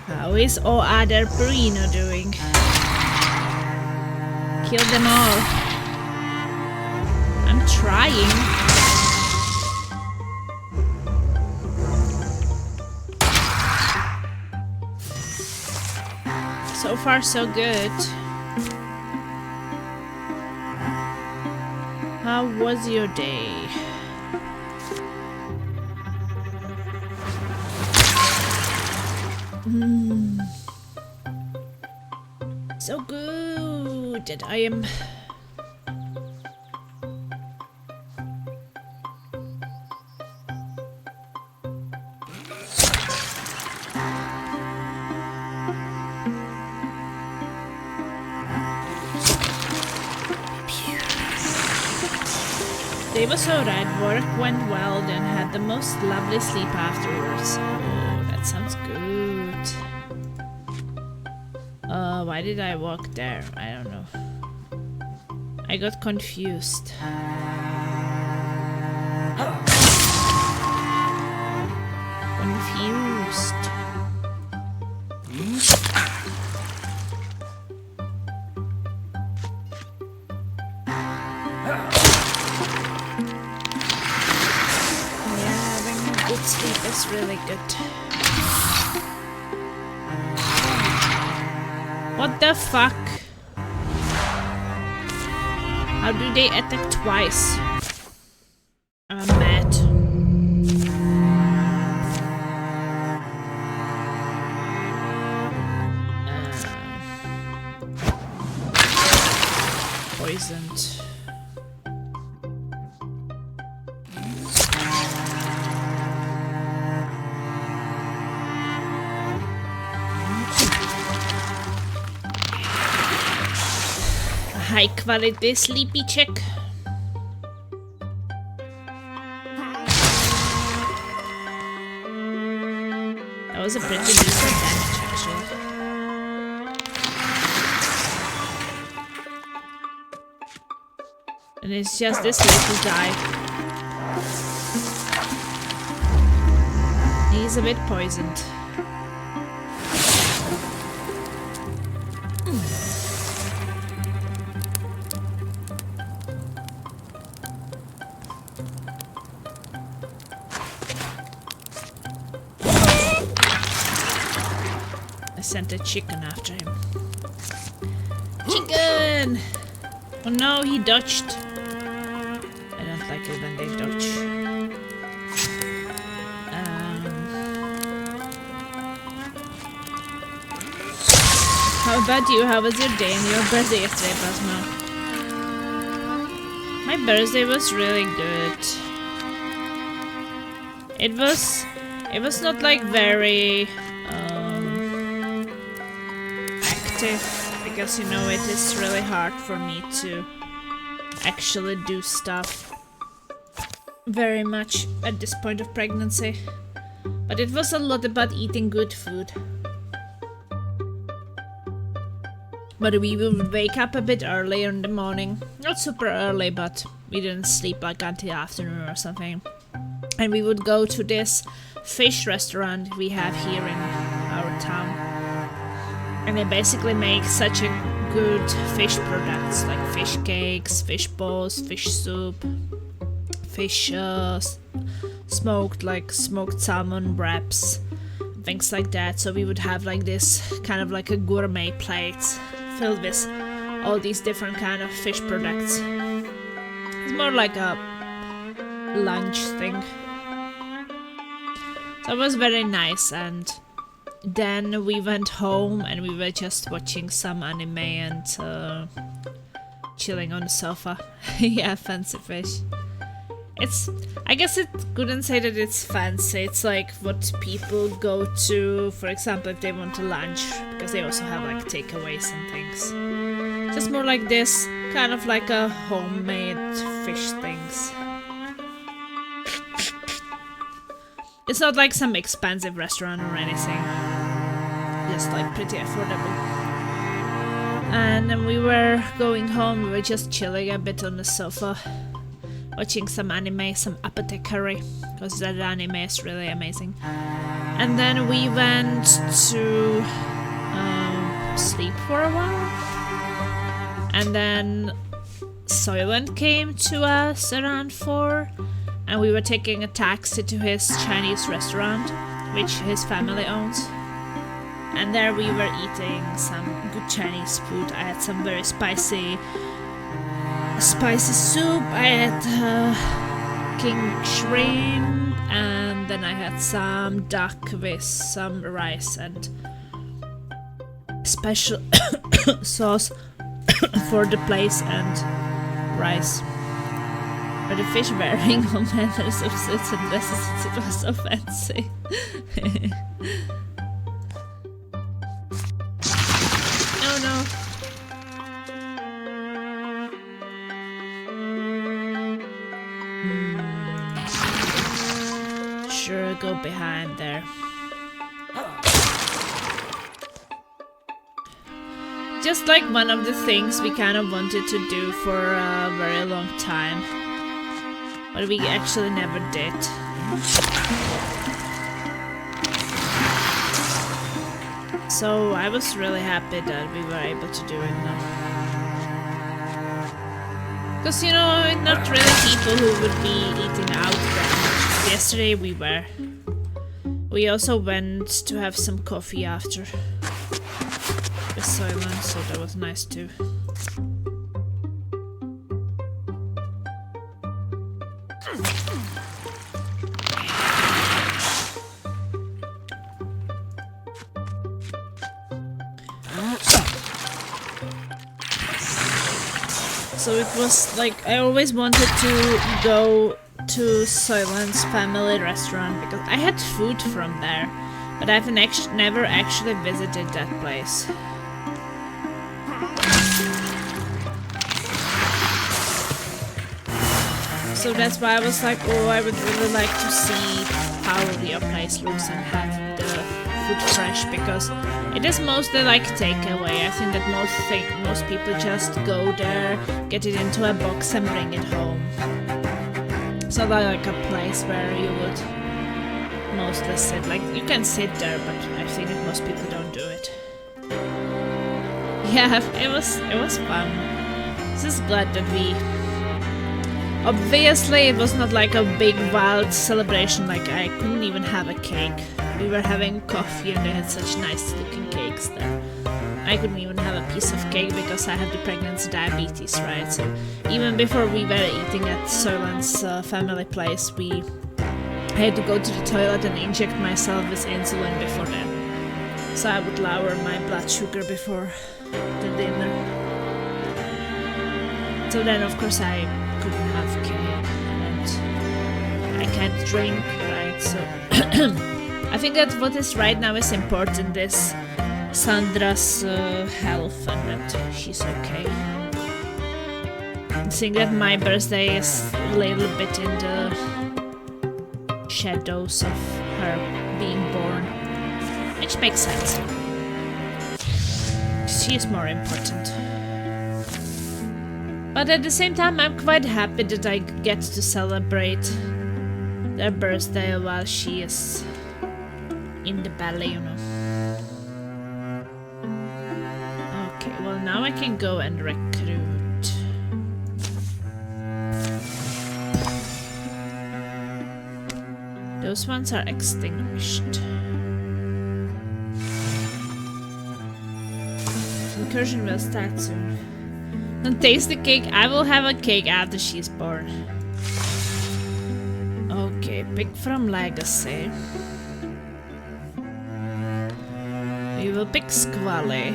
How is all other Perino doing? Kill them all. I'm trying. So far, so good. How was your day? So good that I am. Day was alright, work went well, then had the most lovely sleep afterwards. Oh, that sounds good. Why did I walk there? I don't know. I got confused. Confused. Sleep is really good. What the fuck? How do they attack twice? I'm mad. Poisoned. High quality sleepy check. That was a pretty decent damage actually. And it's just this little guy. He's a bit poisoned. Sent a chicken after him. Chicken! Oh no, he dodged. I don't like it when they dodge. How about you? How was your day and your birthday yesterday, Plasma? My birthday was really good. It was not like very because you know it is really hard for me to actually do stuff very much at this point of pregnancy, but it was a lot about eating good food. But we would wake up a bit earlier in the morning, not super early, but we didn't sleep like until afternoon or something, and we would go to this fish restaurant we have here in our town. And they basically make such a good fish products, like fish cakes, fish balls, fish soup, fish smoked salmon wraps, things like that. So we would have like this kind of like a gourmet plate filled with all these different kind of fish products. It's more like a lunch thing. So it was very nice, and then we went home and we were just watching some anime and chilling on the sofa. Yeah, fancy fish. I guess it couldn't say that it's fancy. It's like what people go to, for example, if they want to lunch, because they also have like takeaways and things. Just more like this, kind of like a homemade fish things. It's not like some expensive restaurant or anything. Just like pretty affordable. And then we were going home, we were just chilling a bit on the sofa. watching some anime, some Apothecary, because that anime is really amazing. And then we went to sleep for a while. And then Soylent came to us around 4, and we were taking a taxi to his Chinese restaurant, which his family owns. And there we were eating some good Chinese food. I had some very spicy soup. I had king shrimp, and then I had some duck with some rice and special sauce for the place and rice. But the fish wearing on manners of suits and dresses, it was so fancy. Oh no. Sure, go behind there. Just like one of the things we kind of wanted to do for a very long time, but we actually never did. So I was really happy that we were able to do it now. Because, you know, we're not really people who would be eating out that much. Yesterday we were. We also went to have some coffee after. With Soylent, so that was nice too. So it was like, I always wanted to go to Soylent's family restaurant because I had food from there, but I've never actually visited that place. So that's why I was like, oh, I would really like to see how your place looks and have the food fresh, because it is mostly like takeaway. I think that most people just go there, get it into a box and bring it home. It's not like a place where you would mostly sit. Like, you can sit there, but I think that most people don't do it. Yeah, it was fun. Just glad that we... Obviously, it was not like a big wild celebration, like I couldn't even have a cake. We were having coffee and they had such nice looking cakes there. I couldn't even have a piece of cake because I had the pregnancy diabetes, right? So even before we were eating at Soylent's family place, I had to go to the toilet and inject myself with insulin before that. So I would lower my blood sugar before the dinner. So then of course I couldn't have cake and I can't drink, right? So I think that what is right now is important is Sandra's health and that she's okay. I think that my birthday is a little bit in the shadows of her being born, which makes sense. She is more important. But at the same time, I'm quite happy that I get to celebrate their birthday while she is in the belly, you know. Okay, well now I can go and recruit. Those ones are extinguished. Incursion will start soon. Don't taste the cake. I will have a cake after she's born. Okay, pick from Legacy. We will pick Squally.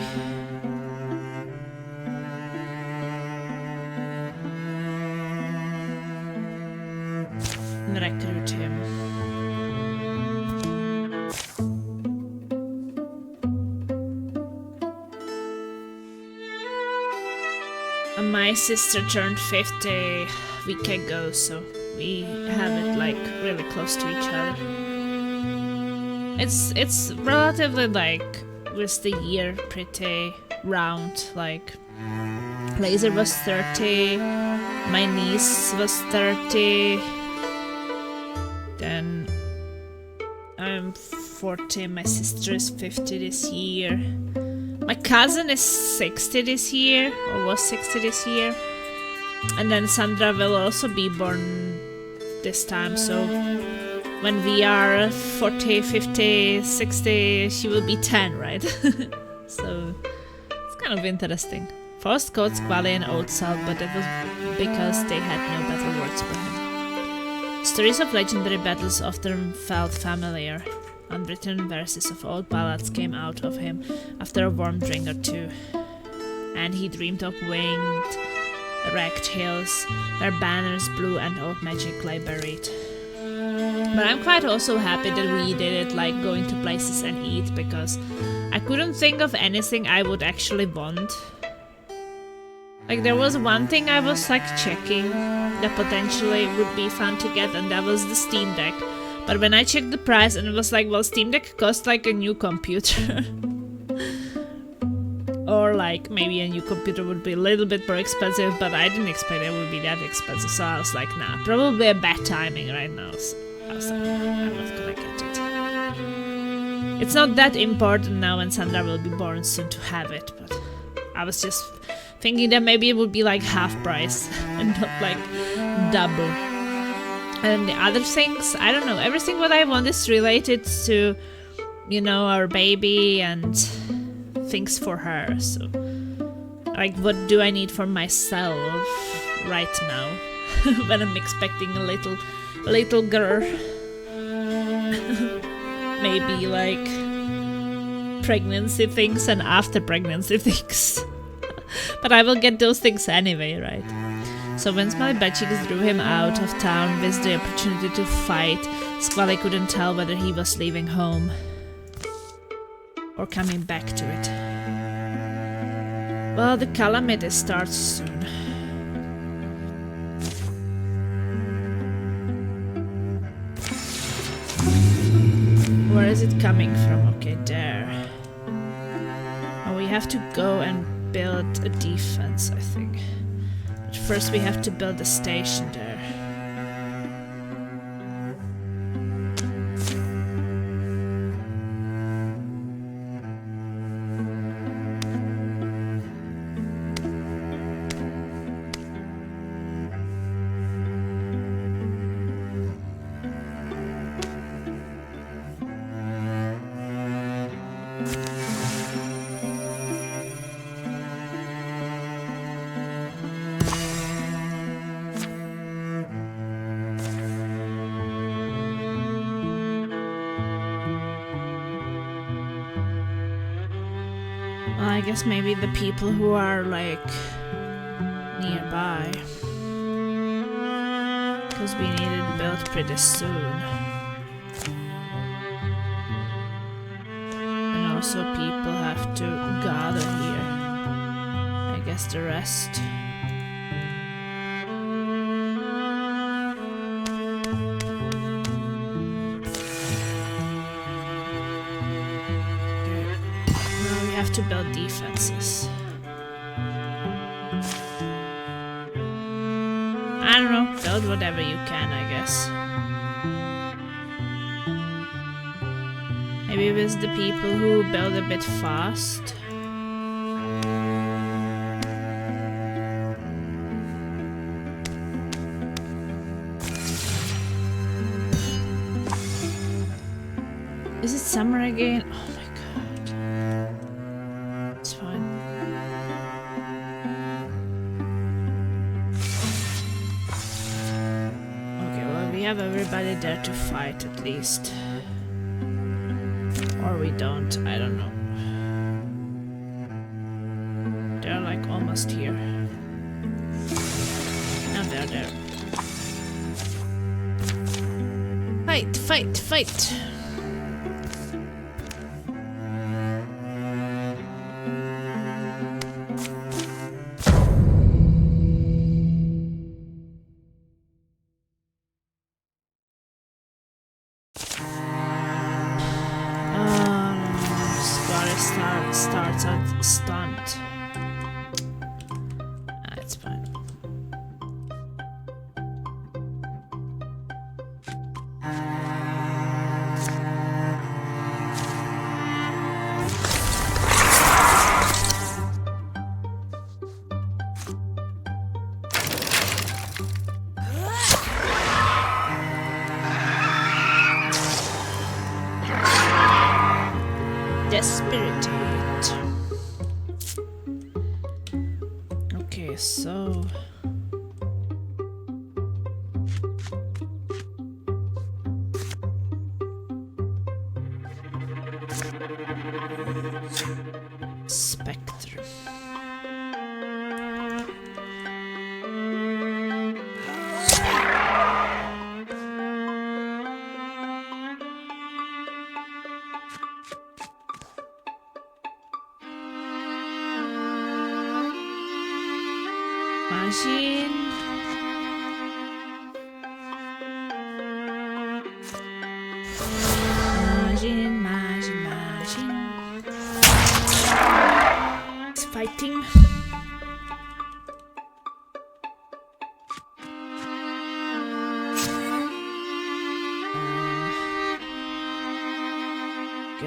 And recruit him. My sister turned 50 a week ago, so we have it like really close to each other. It's relatively like with the year pretty round. Like Laser was 30, My niece was 30. Then I'm 40. My sister is 50 this year. My cousin is 60 this year, or was 60 this year. And then Sandra will also be born this time, so when we are 40, 50, 60, she will be 10, right? So it's kind of interesting. First called Squally and Old Salt, but it was because they had no battle words for him. Stories of legendary battles often felt familiar. Unwritten verses of old ballads came out of him after a warm drink or two. And he dreamed of winged, wrecked hills where banners blew and old magic lay buried. But I'm quite also happy that we did it, like going to places and eat, because I couldn't think of anything I would actually want. Like, there was one thing I was like checking that potentially would be fun to get, and that was the Steam Deck. But when I checked the price, and it was like, well, Steam Deck costs like a new computer. Or like maybe a new computer would be a little bit more expensive, but I didn't expect it would be that expensive, so I was like, nah, probably a bad timing right now. So I was like, I'm not gonna get it. It's not that important now when Sandra will be born soon to have it, but I was just thinking that maybe it would be like half price and not like double. And the other things, I don't know, everything what I want is related to, you know, our baby and things for her. So like, what do I need for myself right now when I'm expecting a little girl? Maybe like pregnancy things and after pregnancy things. But I will get those things anyway, right? So when Smelly Badcheeks drew him out of town with the opportunity to fight, Squally couldn't tell whether he was leaving home or coming back to it. Well, the calamity starts soon. Where is it coming from? Okay, there. Oh, we have to go and build a defense, I think. But first we have to build a station there. I guess maybe the people who are like nearby, because we need it built pretty soon. And also people have to gather here. I guess the rest. To build defenses. I don't know, build whatever you can, I guess. Maybe with the people who build a bit fast. Is it summer again? Oh my god. It's fine. Okay, well, we have everybody there to fight at least. Or we don't, I don't know. They're like almost here. Now they're there. Fight, fight, fight! Starts at stunt. It's fine. spirited. Okay, so... Spectre. Machine. Machine. It's fighting.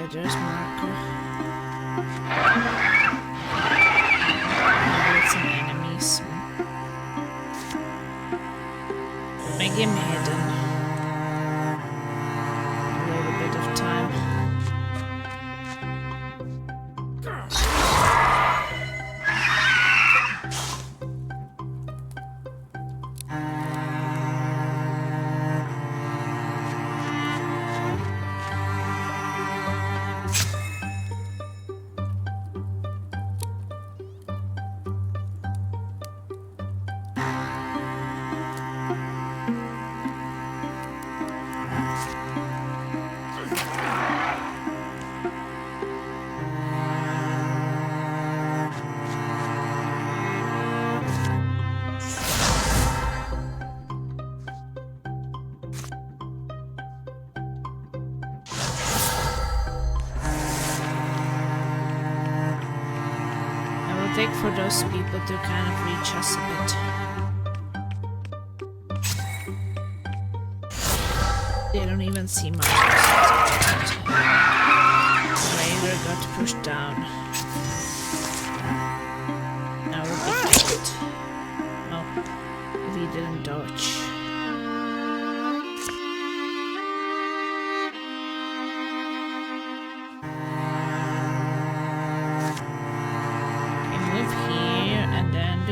There's marker. Some enemies. Make him hidden. A little bit of time. Take for those people to kind of reach us a bit. They don't even see my Raider got pushed down. Now we'll be hit. Oh, if he didn't dodge.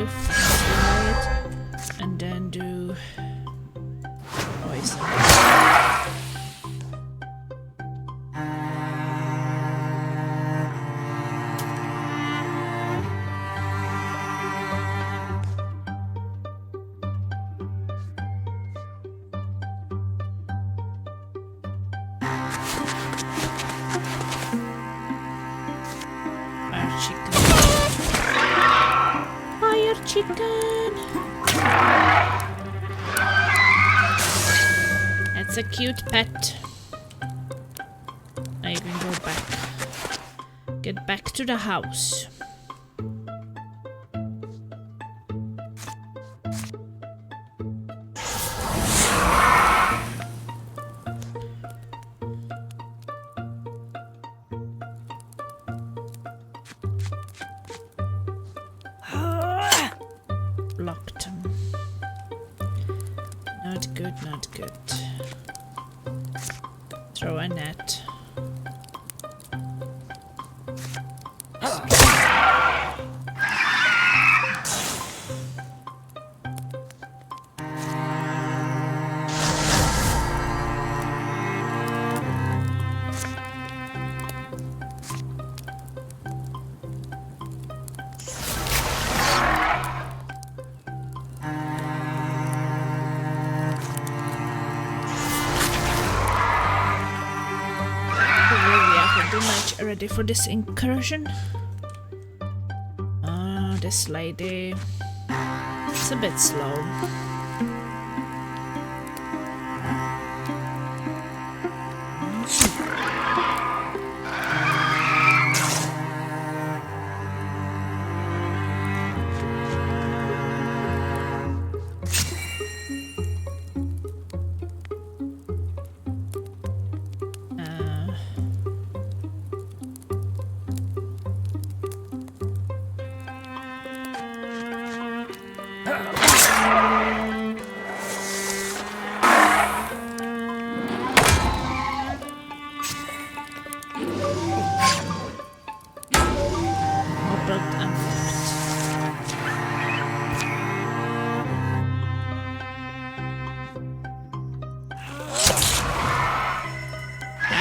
Flashlight, and then do poison. Chicken. That's a cute pet. Now you can go back. Get back to the house. Locked. Not good, not good. Throw a net. Ready for this incursion? This lady is a bit slow.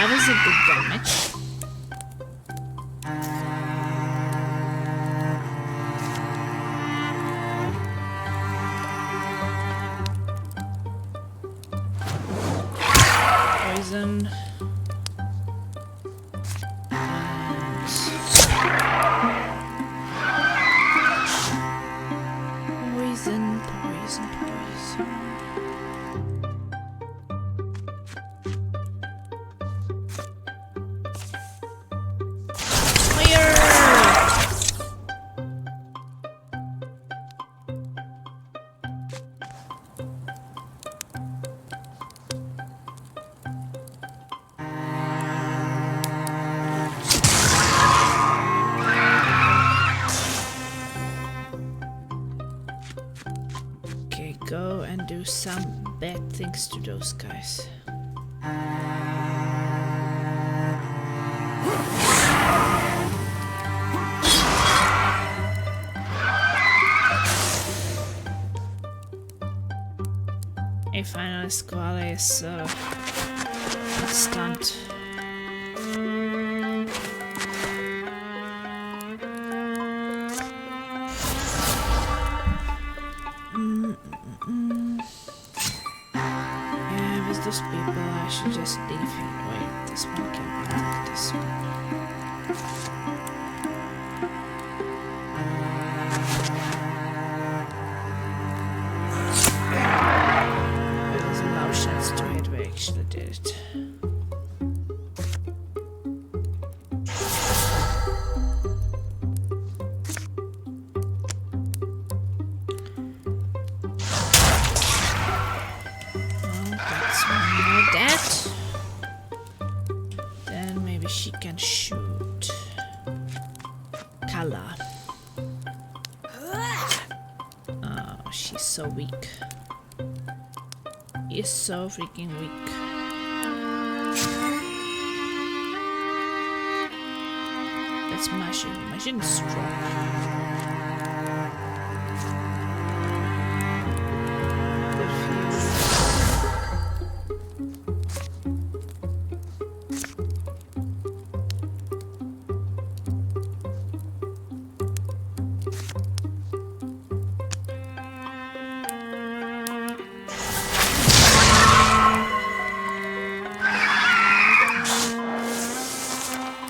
That was a good damage. Poison. Poison, poison, poison. Fire! Okay, go and do some bad things to those guys. A final Squall is stunned. Yeah, with those people I should just leave it. Wait, this one can attack this one. There was a low chance to hit, we actually did it. That. Then maybe she can shoot. Kala. Oh, she's so weak. He is so freaking weak. That's Majin. Majin is strong.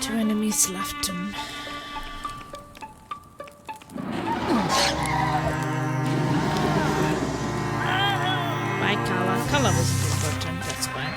Two enemies left him. Bye, Kala. Kala wasn't important, that's fine.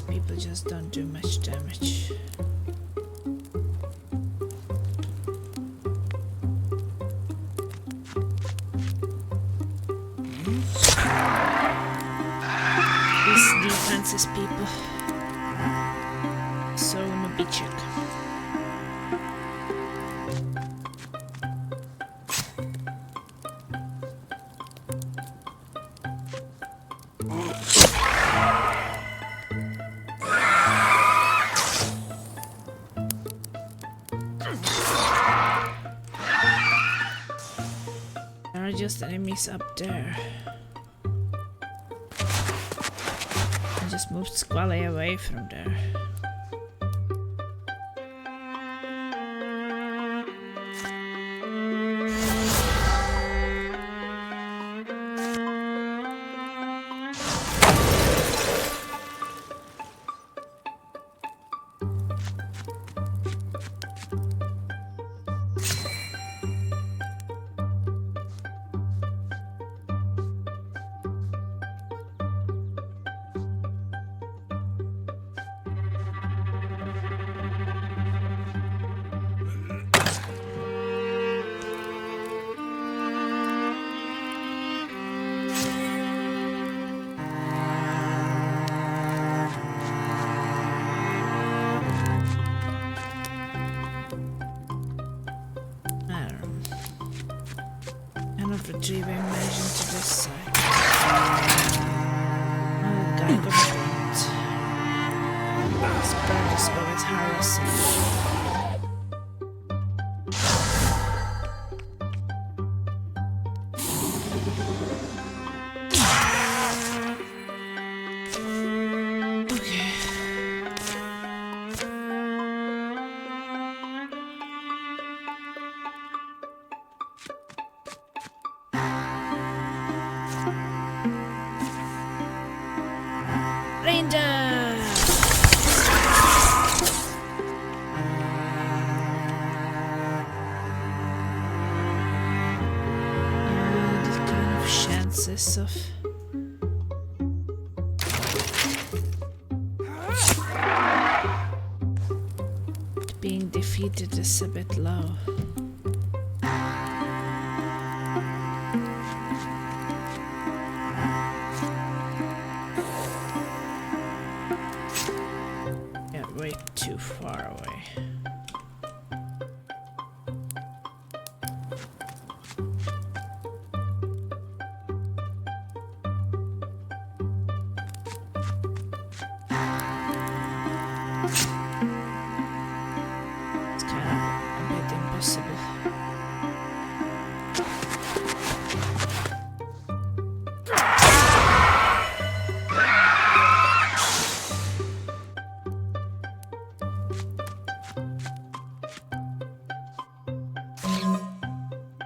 People just don't do much damage. These defenses people. So Nobichik. There are just enemies up there. I just moved Squally away from there. retrieving ammunition to this side. Oh, guy got bent. This bird is always harassing. Of being defeated is a bit low. Yeah, way too far away.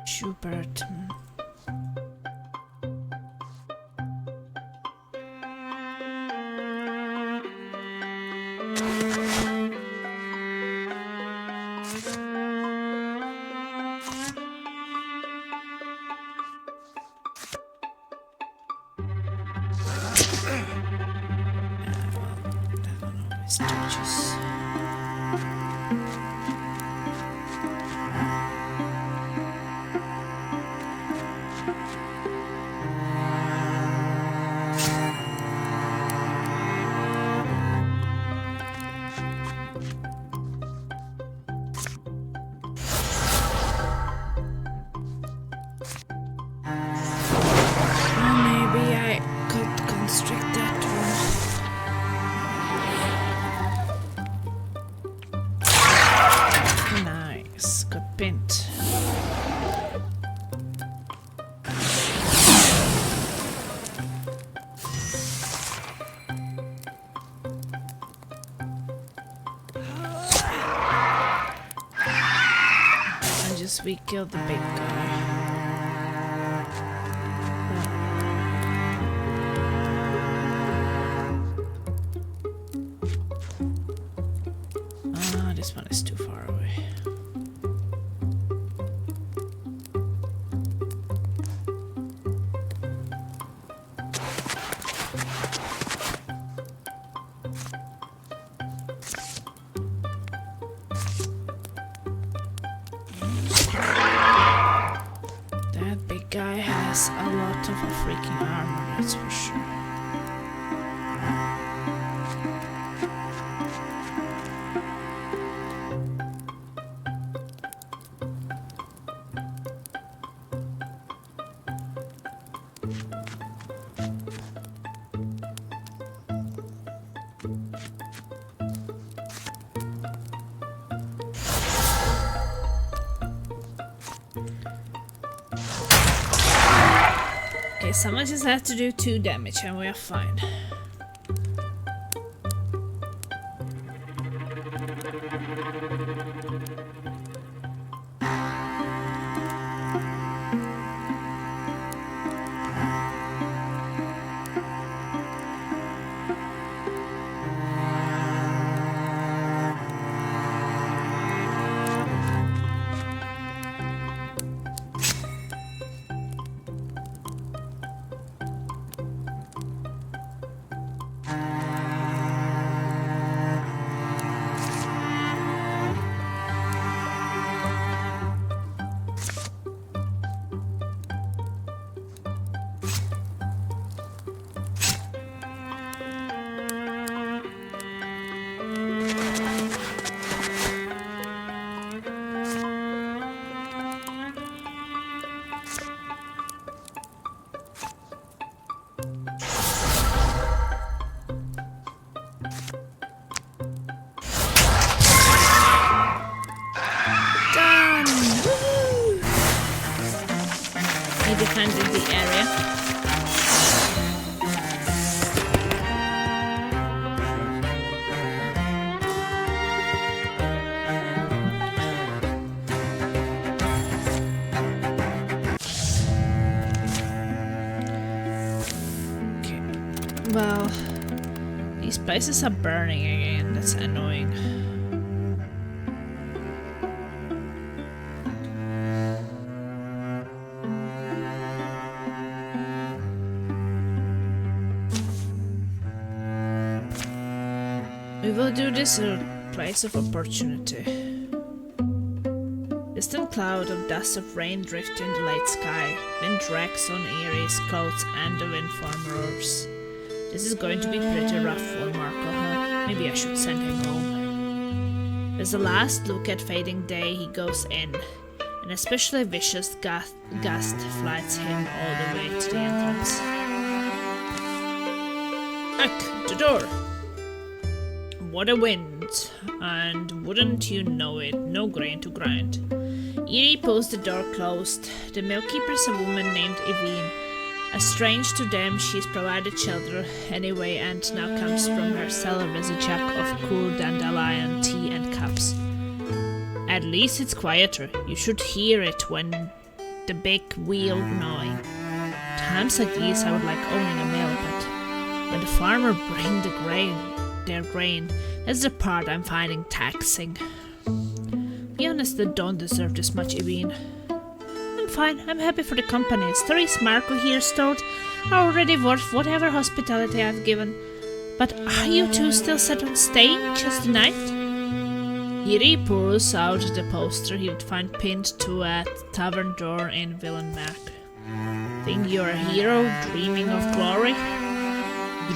Schubert. We killed the big guy. Ah, this one is too far away. Guy has a lot of freaking armor, that's for sure. Someone just has to do 2 damage and we are fine. defending the area. Okay. Well, these places are burning again. That's annoying. We will do this in a place of opportunity. Distant cloud of dust of rain drift in the late sky. Wind wrecks on Erie's clothes and the wind farm roars. This is going to be pretty rough for Marco, huh? Maybe I should send him home. With a last look at fading day, he goes in. An especially vicious gust flights him all the way to the entrance. Back the door! What a wind, and wouldn't you know it, no grain to grind. Erie pulls the door closed. The millkeeper is a woman named Evine. As strange to them, she's provided shelter anyway and now comes from her cellar with a jug of cool dandelion tea and cups. At least it's quieter. You should hear it when the big wheel gnawing. Times like these I would like owning a mill, but when the farmer bring their grain, that's the part I'm finding taxing. Be honest, they don't deserve this much, Evine. I'm fine, I'm happy for the company. Stories Marco here stored are already worth whatever hospitality I've given. But are you two still set on staying just the night? Erie pulls out the poster he would find pinned to a tavern door in Wildermyth. Think you're a hero dreaming of glory?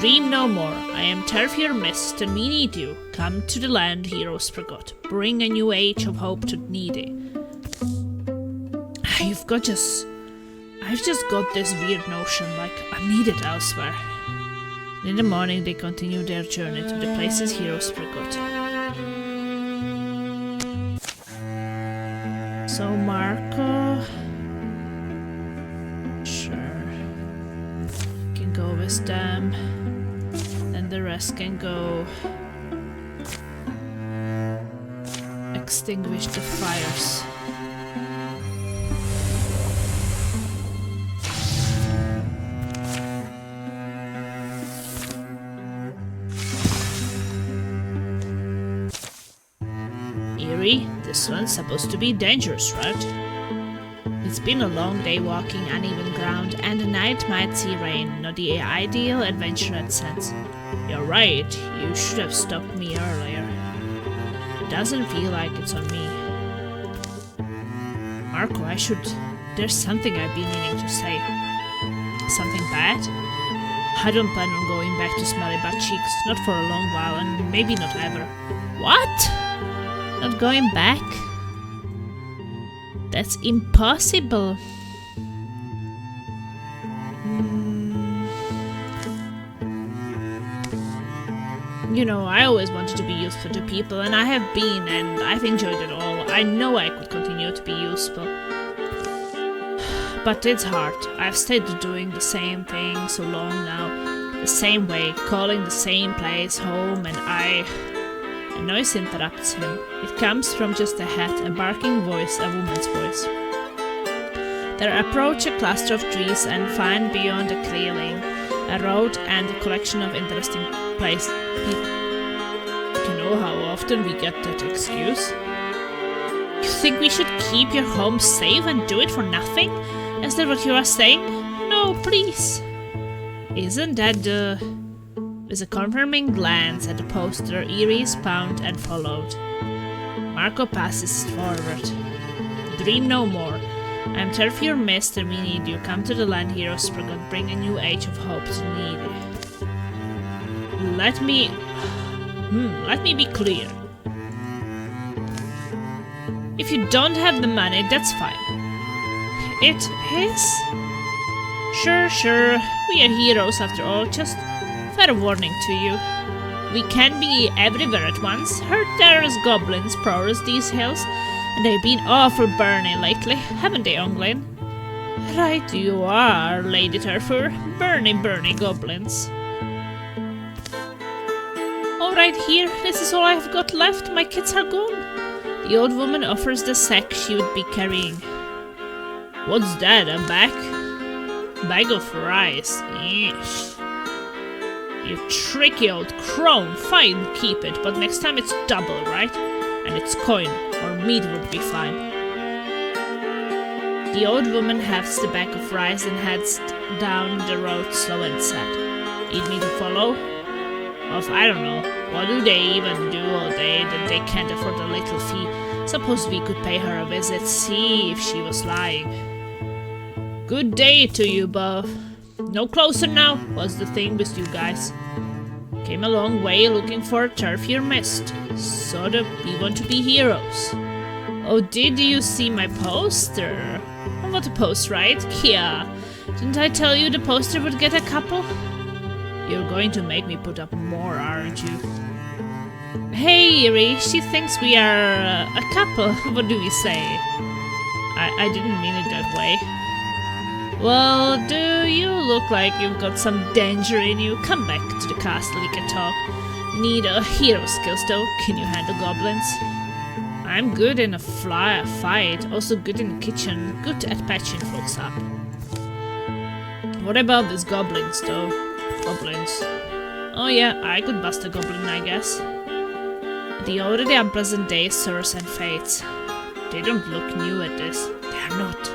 Dream no more. I am Terfier Mist, and we need you. Come to the land heroes forgot. Bring a new age of hope to needy. I've just got this weird notion, like I'm needed elsewhere. In the morning they continue their journey to the places heroes forgot. So Marco... Sure. Can go with them. Then the rest can go... extinguish the fires. This one's supposed to be dangerous, right? It's been a long day walking uneven ground, and the night might see rain, not the ideal adventure sense. You're right, you should have stopped me earlier. It doesn't feel like it's on me. Marco, there's something I've been meaning to say. Something bad? I don't plan on going back to smelly butt cheeks, not for a long while, and maybe not ever. What? Not going back? That's impossible. You know, I always wanted to be useful to people, and I have been, and I've enjoyed it all. I know I could continue to be useful. But it's hard. I've stayed doing the same thing so long now. The same way, calling the same place home, and A noise interrupts him. It comes from just ahead, a barking voice, a woman's voice. They approach a cluster of trees and find beyond the clearing a road and a collection of interesting places. You know how often we get that excuse? You think we should keep your home safe and do it for nothing? Is that what you are saying? No, please. Isn't that the... With a confirming glance at the poster, Erie spun and followed. Marco passes forward. Dream no more. I'm Terfier Mist, and we need you. Come to the land heroes forgot. Bring a new age of hope to needy. Let me be clear. If you don't have the money, that's fine. It is? Sure. We are heroes after all. Just fair warning to you. We can't be everywhere at once. Heard there's goblins prowess these hills, and they've been awful burning lately, haven't they, Onglin? Right you are, Lady Turfur. Burny, burny goblins. Alright, here. This is all I've got left. My kids are gone. The old woman offers the sack she would be carrying. What's that, a bag? Bag of rice. Yeesh. You tricky old crone. Fine, keep it, but next time it's double, right? And it's coin, or meat would be fine. The old woman halves the bag of rice and heads down the road slow and sad. Need me to follow? Of I don't know. What do they even do all day that they can't afford a little fee? Suppose we could pay her a visit, see if she was lying. Good day to you both. No closer now. What's the thing with you guys? Came a long way looking for a turfier mist. So that we want to be heroes. Oh, did you see my poster? Oh, what a post, right? Yeah. Didn't I tell you the poster would get a couple? You're going to make me put up more, aren't you? Hey, Eerie, she thinks we are a couple. What do we say? I didn't mean it that way. Well, do you look like you've got some danger in you? Come back to the castle, we can talk. Need a hero skills though. Can you handle goblins? I'm good in a fight, also good in the kitchen, good at patching folks up. What about these goblins though? Goblins. Oh yeah, I could bust a goblin, I guess. The already unpleasant day soars and fades. They don't look new at this. They are not.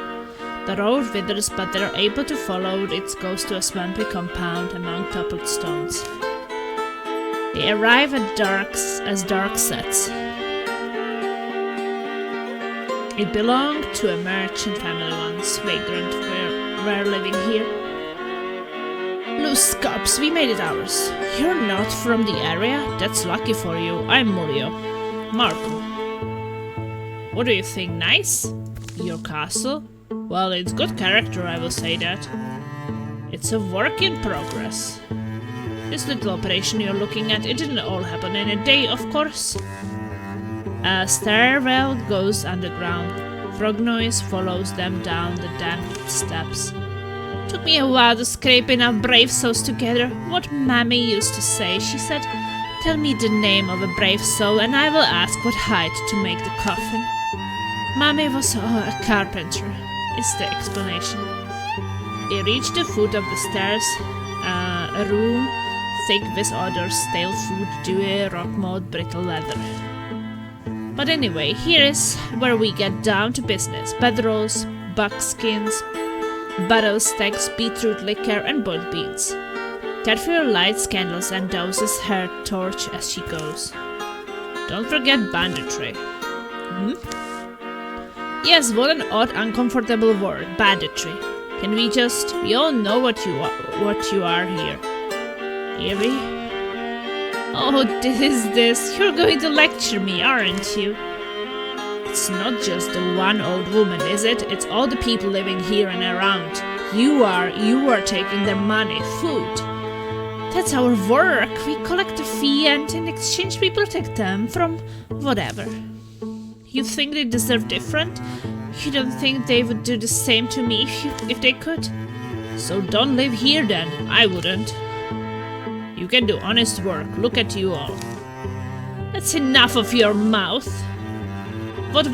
The road withers, but they are able to follow its ghost to a swampy compound among toppled stones. They arrive at dark sets. It belonged to a merchant family once. Vagrant were living here. Loose scalps, we made it ours. You're not from the area? That's lucky for you. I'm Murio. Marco. What do you think, nice? Your castle? Well, it's good character, I will say that. It's a work in progress. This little operation you're looking at, it didn't all happen in a day, of course. A stairwell goes underground. Frog noise follows them down the damp steps. Took me a while to scrape enough brave souls together. What Mammy used to say, she said, tell me the name of a brave soul and I will ask what height to make the coffin. Mammy was a carpenter, is the explanation. They reached the foot of the stairs, a room thick with odor, stale food, dewy, rock mold, brittle leather. But anyway, here is where we get down to business. Bedrolls, buckskins, barrel stacks, beetroot liquor and boiled beans. Turfier lights candles and doses her torch as she goes. Don't forget banditry. Yes, what an odd, uncomfortable word, banditry. Can we all know what you are here. Eerie? Oh, this. You're going to lecture me, aren't you? It's not just the one old woman, is it? It's all the people living here and around. You are taking their money, food. That's our work. We collect a fee and in exchange we protect them from whatever. You think they deserve different? You don't think they would do the same to me if they could? So don't live here then. I wouldn't. You can do honest work. Look at you all. That's enough of your mouth. What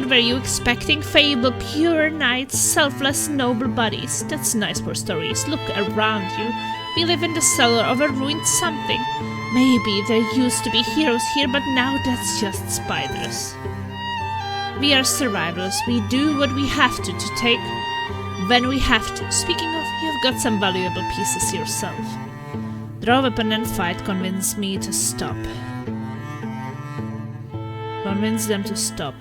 were you expecting? Fable, pure knights, selfless, noble bodies. That's nice for stories. Look around you. We live in the cellar of a ruined something. Maybe there used to be heroes here, but now that's just spiders. We are survivors. We do what we have to take when we have to. Speaking of, you've got some valuable pieces yourself. Draw a weapon and fight. Convince me to stop. Convince them to stop.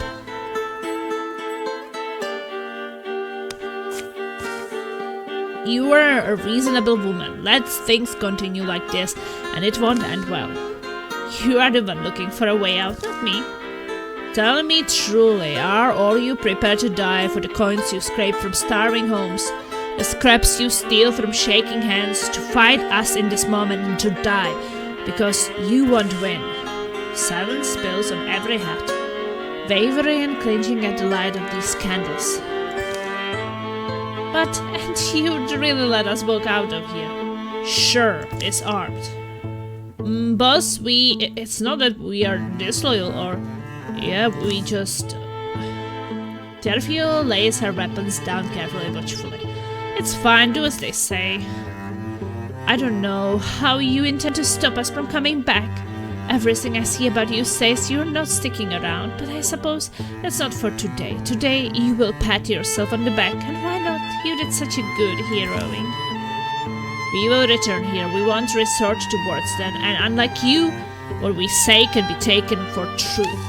You are a reasonable woman. Let things continue like this, and it won't end well. You are the one looking for a way out, not me. Tell me truly, are all you prepared to die for the coins you scrape from starving homes, the scraps you steal from shaking hands, to fight us in this moment and to die, because you won't win? 7 spills on every hat, wavering and clinching at the light of these candles. What? And you'd really let us walk out of here? Sure, disarmed. Boss, it's not that we are disloyal or... Yeah, we just... Terfio lays her weapons down carefully, watchfully. It's fine, do as they say. I don't know how you intend to stop us from coming back. Everything I see about you says you're not sticking around, but I suppose that's not for today. Today you will pat yourself on the back, and why not? You did such a good heroing. We will return here, we won't resort to words then, and unlike you, what we say can be taken for truth.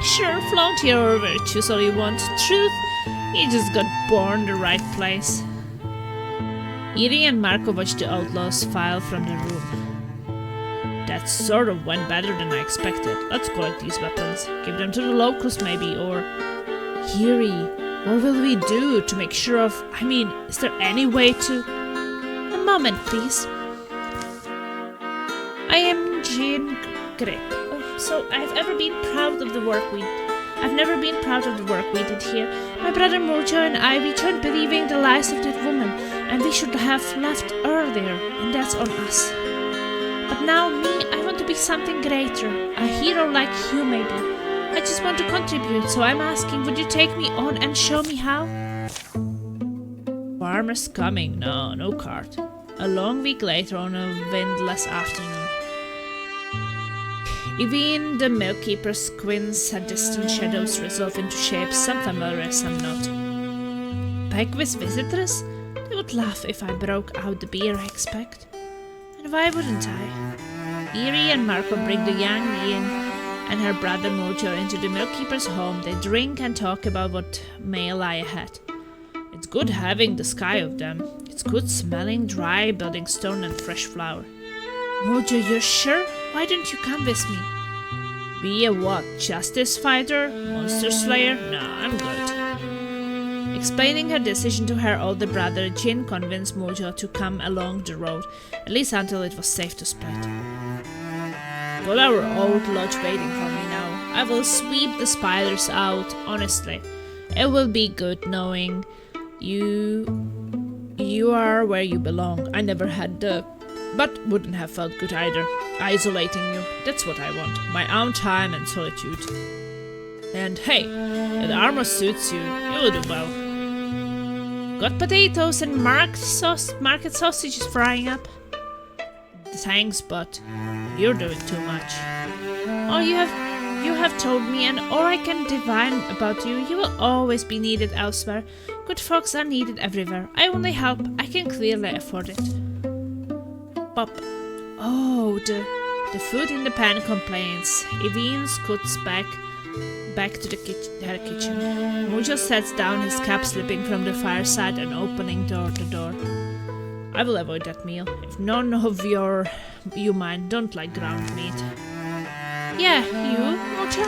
Sure, flaunt your virtues all you want. Truth? You just got born the right place. Iri and Marco watched the outlaws file from the room. That sort of went better than I expected. Let's collect these weapons. Give them to the locals maybe, or... Iri, what will we do to make sure of... I mean, is there any way to... A moment, please. I am Jean Grip. So I've never been proud of the work we did here. My brother Mojo and I, we tried believing the lies of that woman, and we should have left earlier, and that's on us. But now me, I want to be something greater, a hero like you maybe. I just want to contribute, so I'm asking, would you take me on and show me how? Farmer's coming, no cart. A long week later on a windless afternoon. Even the milk-keeper squints at distant shadows resolve into shapes, some familiar, some not. Back with visitors? They would laugh if I broke out the beer, I expect. And why wouldn't I? Iri and Marco bring the young Ian and her brother Mojo into the milk-keeper's home. They drink and talk about what may lie ahead. It's good having the sky of them. It's good smelling dry building stone and fresh flour. Mojo, you're sure? Why don't you come with me? Be a what? Justice fighter? Monster slayer? No, I'm good. Explaining her decision to her older brother, Jin convinced Mojo to come along the road, at least until it was safe to split. Got our old lodge waiting for me now. I will sweep the spiders out, honestly. It will be good knowing you are where you belong. I never had the... But wouldn't have felt good either. Isolating you, that's what I want. My own time and solitude. And hey, that armor suits you. You will do well. Got potatoes and market sausages frying up? Thanks, but you're doing too much. Oh, you have told me, and all I can divine about you, you will always be needed elsewhere. Good folks are needed everywhere. I only help. I can clearly afford it. Pop. Oh, the food in the pan complains. Evine scoots back to the her kitchen. Mojo sets down his cap, slipping from the fireside and opening the door. I will avoid that meal. If none of you mind don't like ground meat. Yeah, you, Mojo?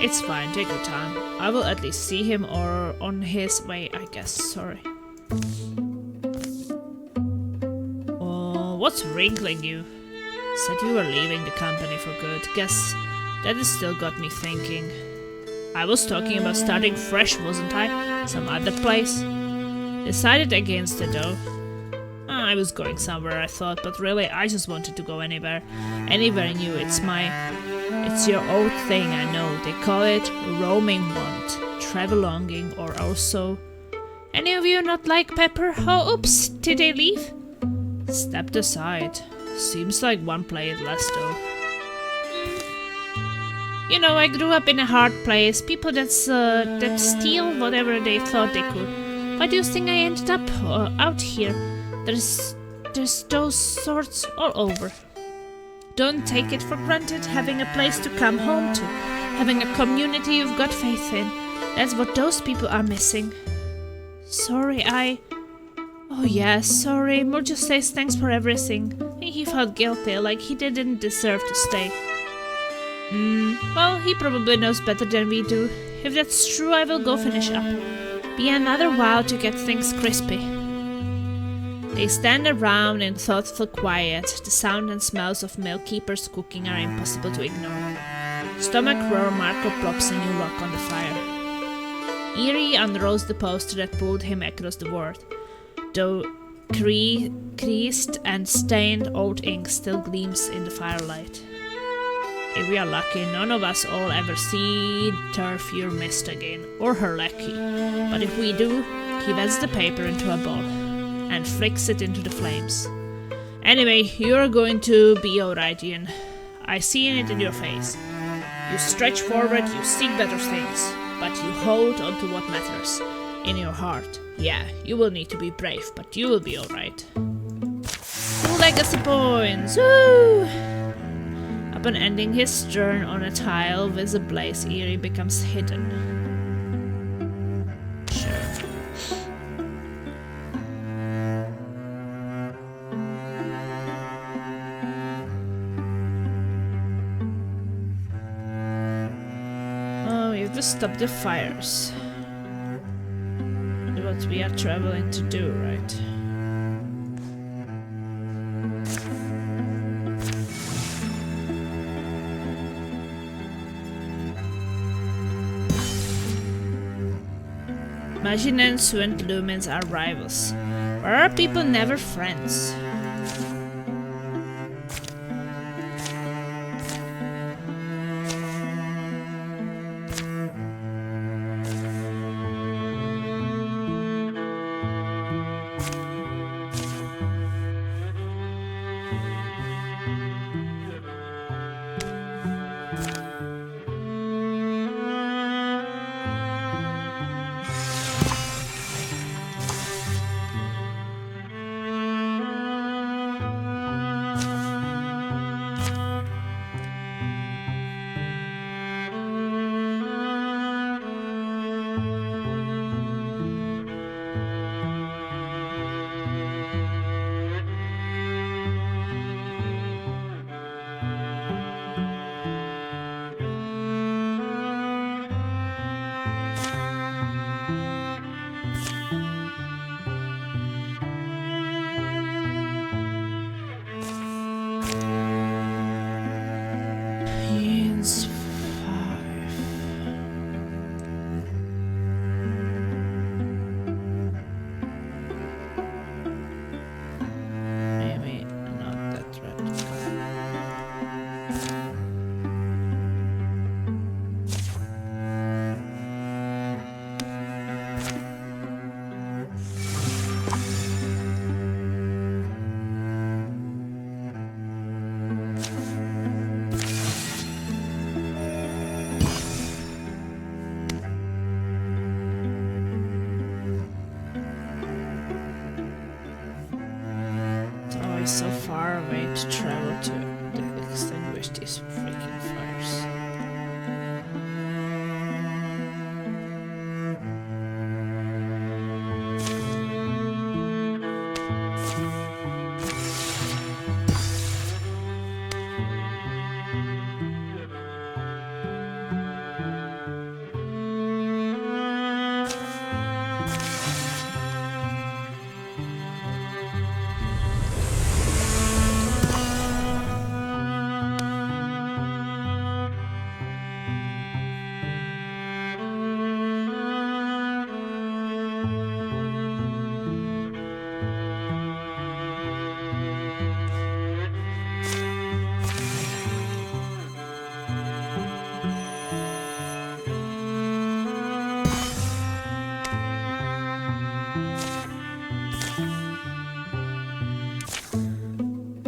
It's fine, take your time. I will at least see him or on his way, I guess. Sorry. What's wrinkling you? Said you were leaving the company for good. Guess that has still got me thinking. I was talking about starting fresh, wasn't I? Some other place? Decided against it though. I was going somewhere, I thought, but really I just wanted to go anywhere. Anywhere new. It's your old thing, I know. They call it roaming want, travelonging, or also... Any of you not like pepper? Oh, oops, did they leave? Stepped aside. Seems like one played less though. You know, I grew up in a hard place. People that steal whatever they thought they could. Why do you think I ended up out here? There's those sorts all over. Don't take it for granted having a place to come home to. Having a community you've got faith in. That's what those people are missing. Sorry, Oh yeah, sorry. Mojo says thanks for everything. He felt guilty, like he didn't deserve to stay. Well, he probably knows better than we do. If that's true, I will go finish up. Be another while to get things crispy. They stand around in thoughtful quiet. The sound and smells of milk-keepers cooking are impossible to ignore. Stomach roar, Marco plops a new log on the fire. Eerie unrolls the poster that pulled him across the world, though creased and stained old ink still gleams in the firelight. If we are lucky, none of us all ever see Turfure Mist again, or her lackey. But if we do, he wets the paper into a ball and flicks it into the flames. Anyway, you're going to be alright, Ian. I see it in your face. You stretch forward, you seek better things, but you hold on to what matters. In your heart. Yeah, you will need to be brave, but you will be alright. 2 legacy points! Woo! Upon ending his turn on a tile with a blaze, Eerie becomes hidden. Sure. Oh, we have to stop the fires. What we are traveling to do, right? Maginensu and Lumens are rivals. Or are people never friends? So far away to travel to extinguish these freaking fires.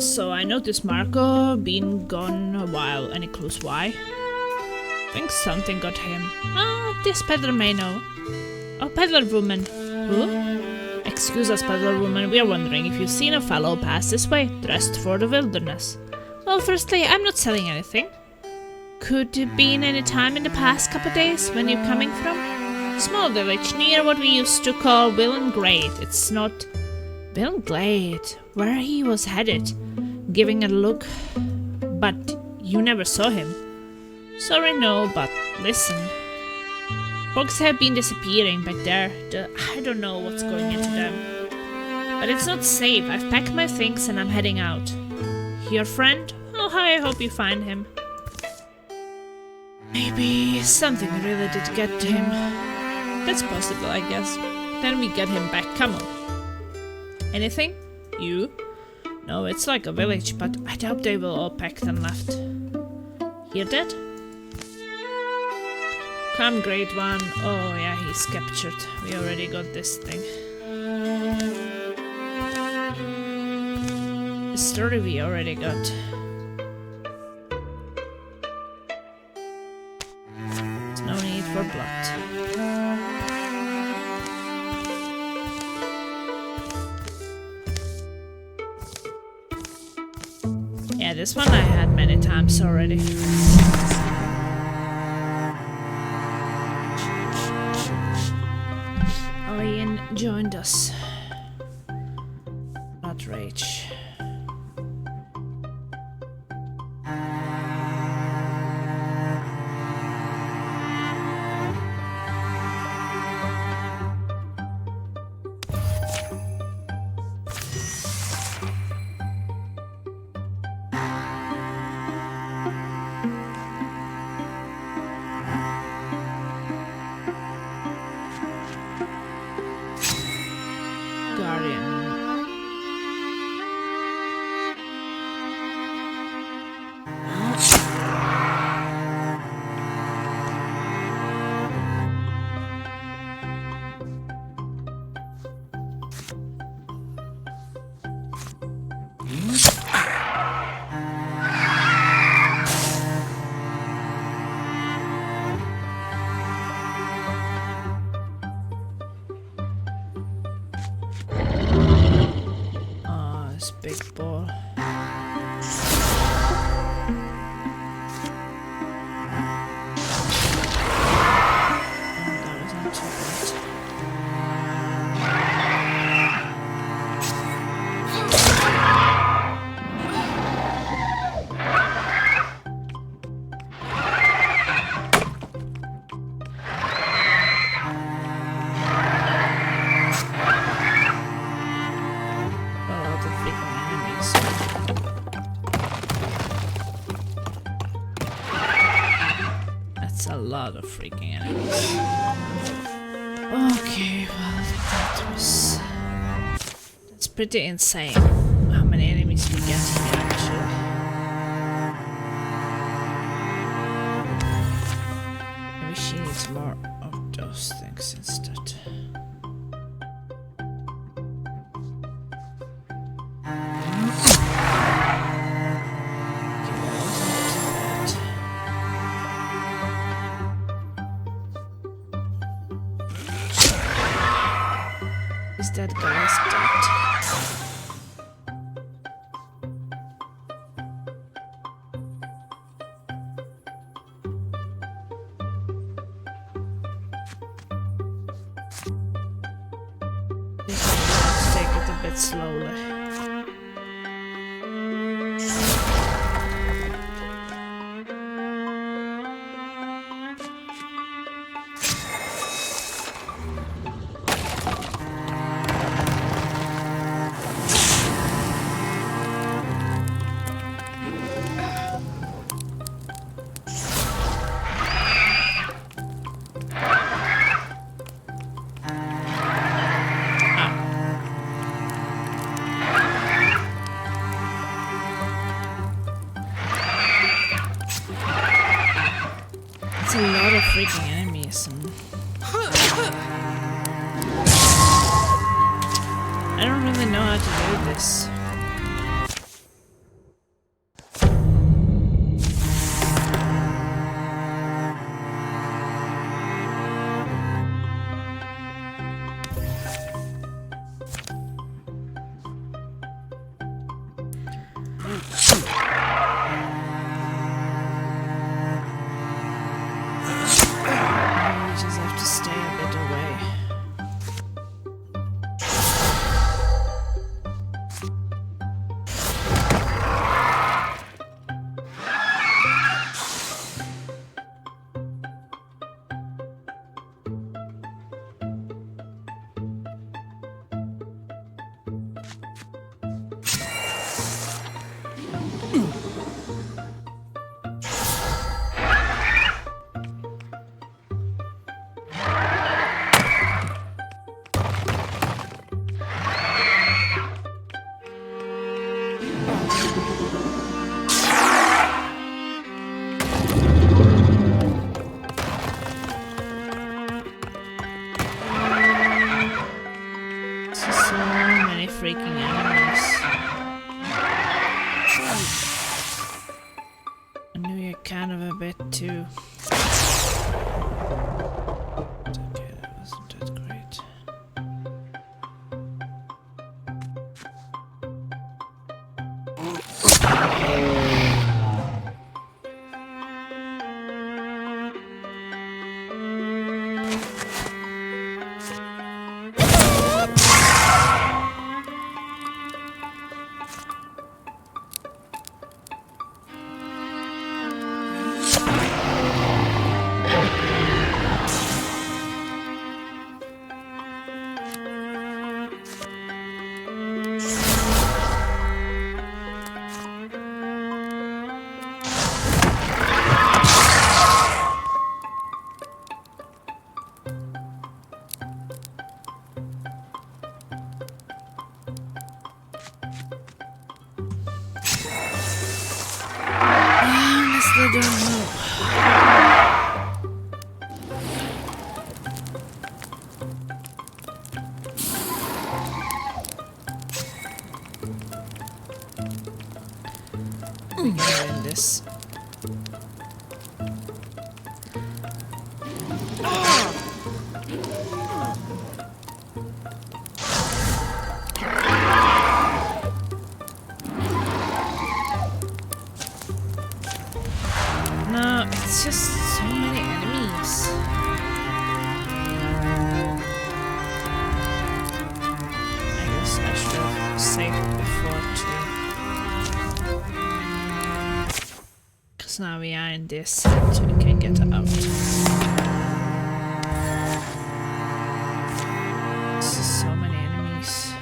So I noticed Marco been gone a while. Any clues why? Think something got him. Oh, this peddler may know. Oh, peddler woman. Who? Excuse us, peddler woman. We are wondering if you've seen a fellow pass this way, dressed for the wilderness. Well, firstly, I'm not selling anything. Could it been any time in the past couple days when you're coming from? Small village near what we used to call Wildenglade. It's not Wildenglade, where he was headed, giving a look. But you never saw him. Sorry, no, but listen. Folks have been disappearing back there. I don't know what's going into them. But it's not safe. I've packed my things and I'm heading out. Your friend? Oh, I hope you find him. Maybe something really did get to him. That's possible, I guess. Then we get him back. Come on. Anything? You? No, it's like a village, but I doubt they will all packed and left. Hear that? Come, Great One. Oh yeah, he's captured. We already got this thing. The story we already got. There's no need for blood. Yeah, this one I had many times already. Ian joined us. Not rage. Big ball. Of freaking enemies. Okay, well, that's pretty insane how many enemies we get here actually. Maybe she needs more of those things instead. That guy's dead. Let's take it a bit slowly. It's a lot of freaking enemies and I don't really know how to do this. freaking enemies. I knew you kind of a bit too. Okay, that wasn't that great. I don't know. We can win this. No, it's just so many enemies. I guess I should have saved before too. Because now we are in this, so we can get out. This is so many enemies.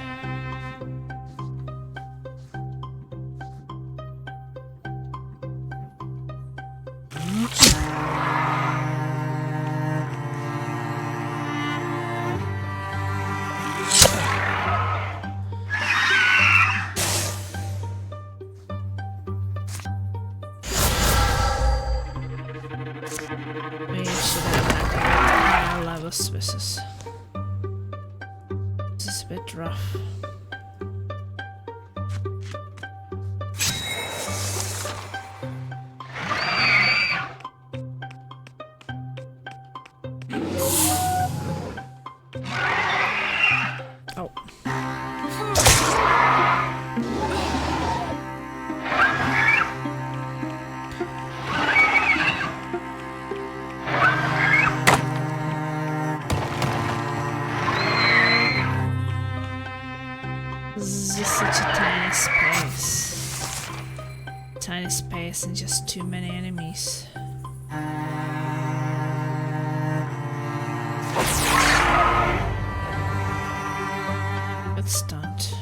We should have like higher levels. This is a bit rough. Oh. This is such a tiny space. Tiny space and just too many enemies. Get stunned.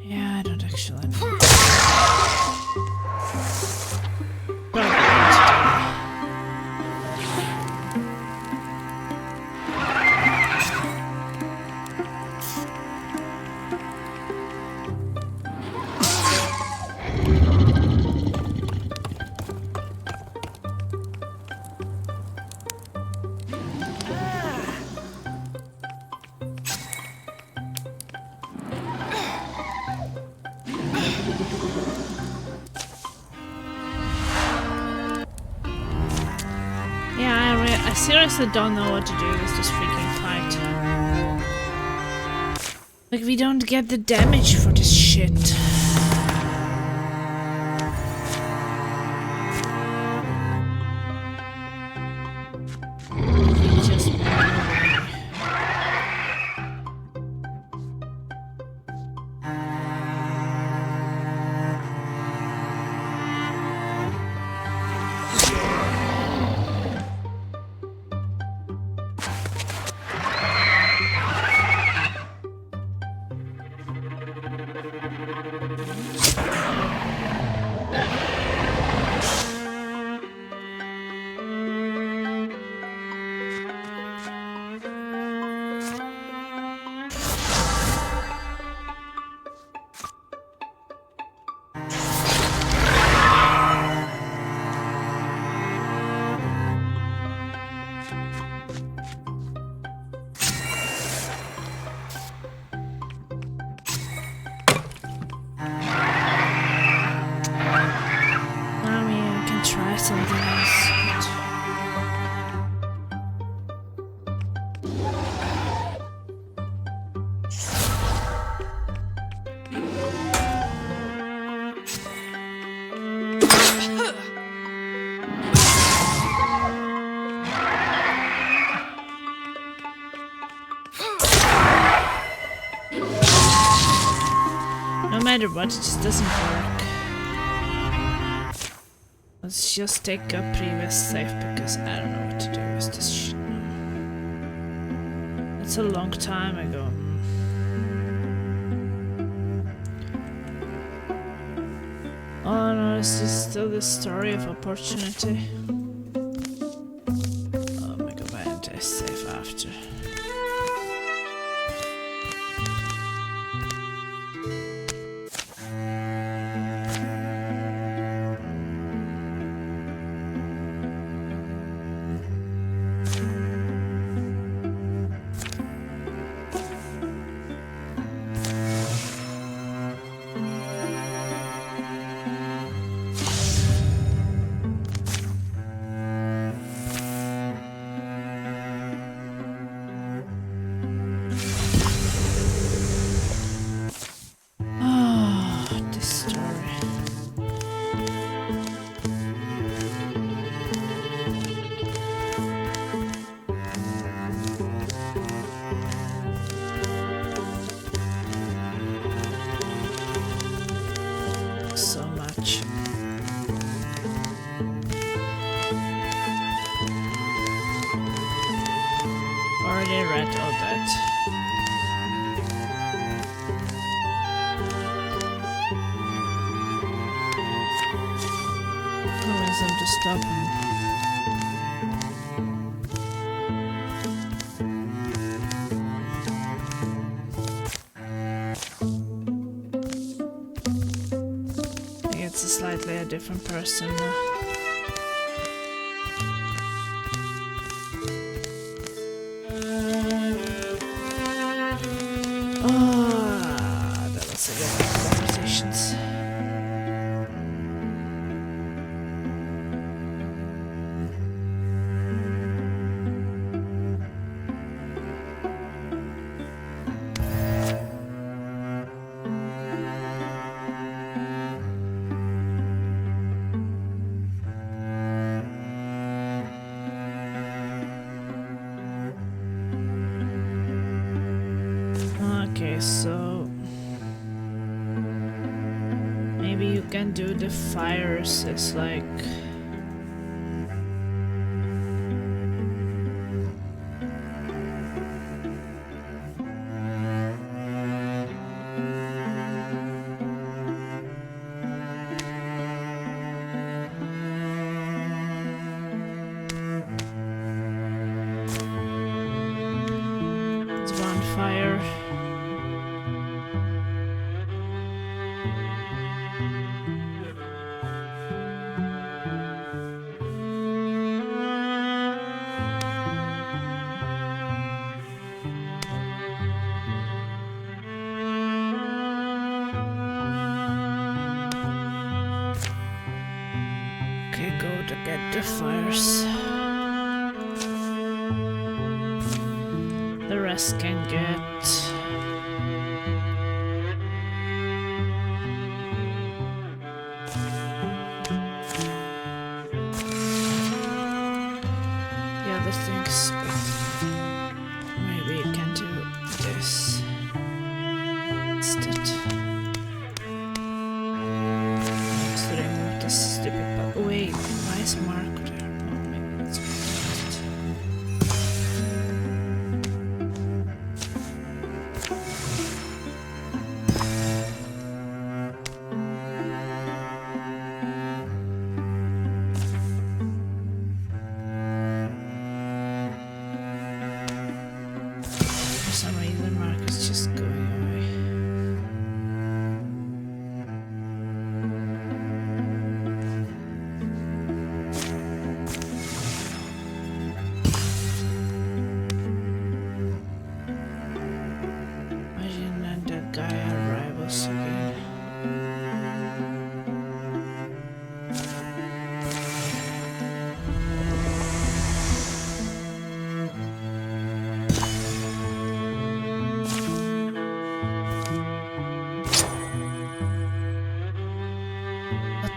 Yeah, I don't actually know. Yeah, I seriously don't know what to do with this freaking fight. Like, we don't get the damage for this shit. We just something else. No matter what, it just doesn't work. Let's just take a previous save because I don't know what to do with this shit now. It's a long time ago. Oh no, this is still the story of opportunity. Oh my god, why didn't I save after? So much. Already read all that. Convince them to stop him. It's a slightly a different person now. That was a good conversations. Okay, so maybe you can do the fires as like it's one fire. Okay, go to get the fires. The rest can get. The other things, but maybe you can do this instead. Just remove this stupid but wait, why is Marco there? Oh, maybe that's good.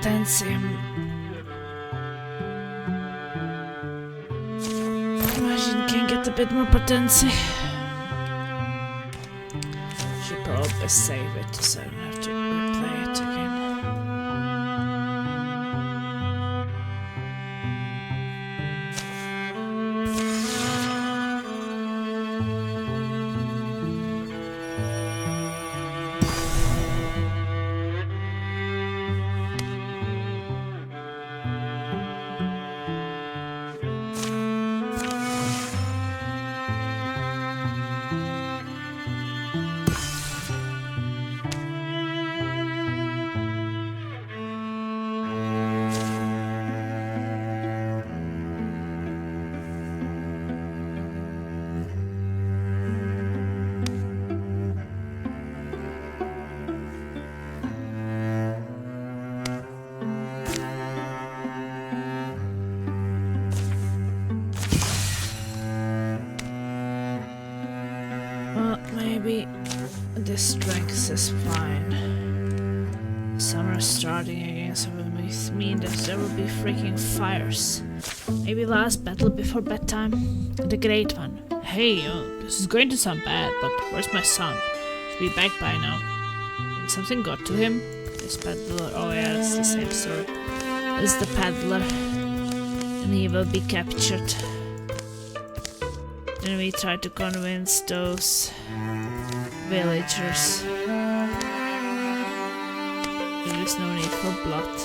Potencium. Imagine can get a bit more potency. Should probably save it so I don't have to replay it again. Maybe the strength is fine. Summer starting again, so it will mean that there will be freaking fires. Maybe last battle before bedtime? The great one. Hey, this is going to sound bad, but where's my son? Should be back by now. Think something got to him? This peddler. Oh yeah, it's the same story. This is the peddler. And he will be captured. Then we try to convince those villagers. There is no need for blood.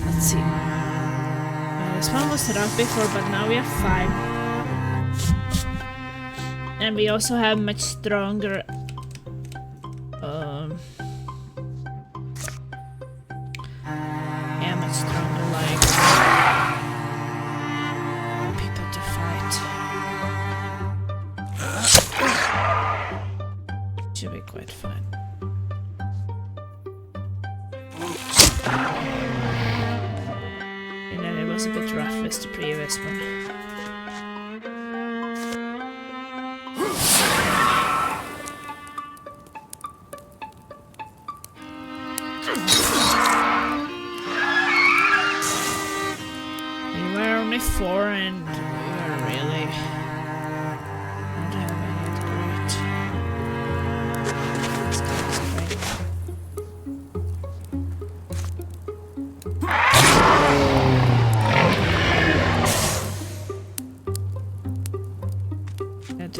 Let's see. This one was rough before, but now we have 5. And we also have much stronger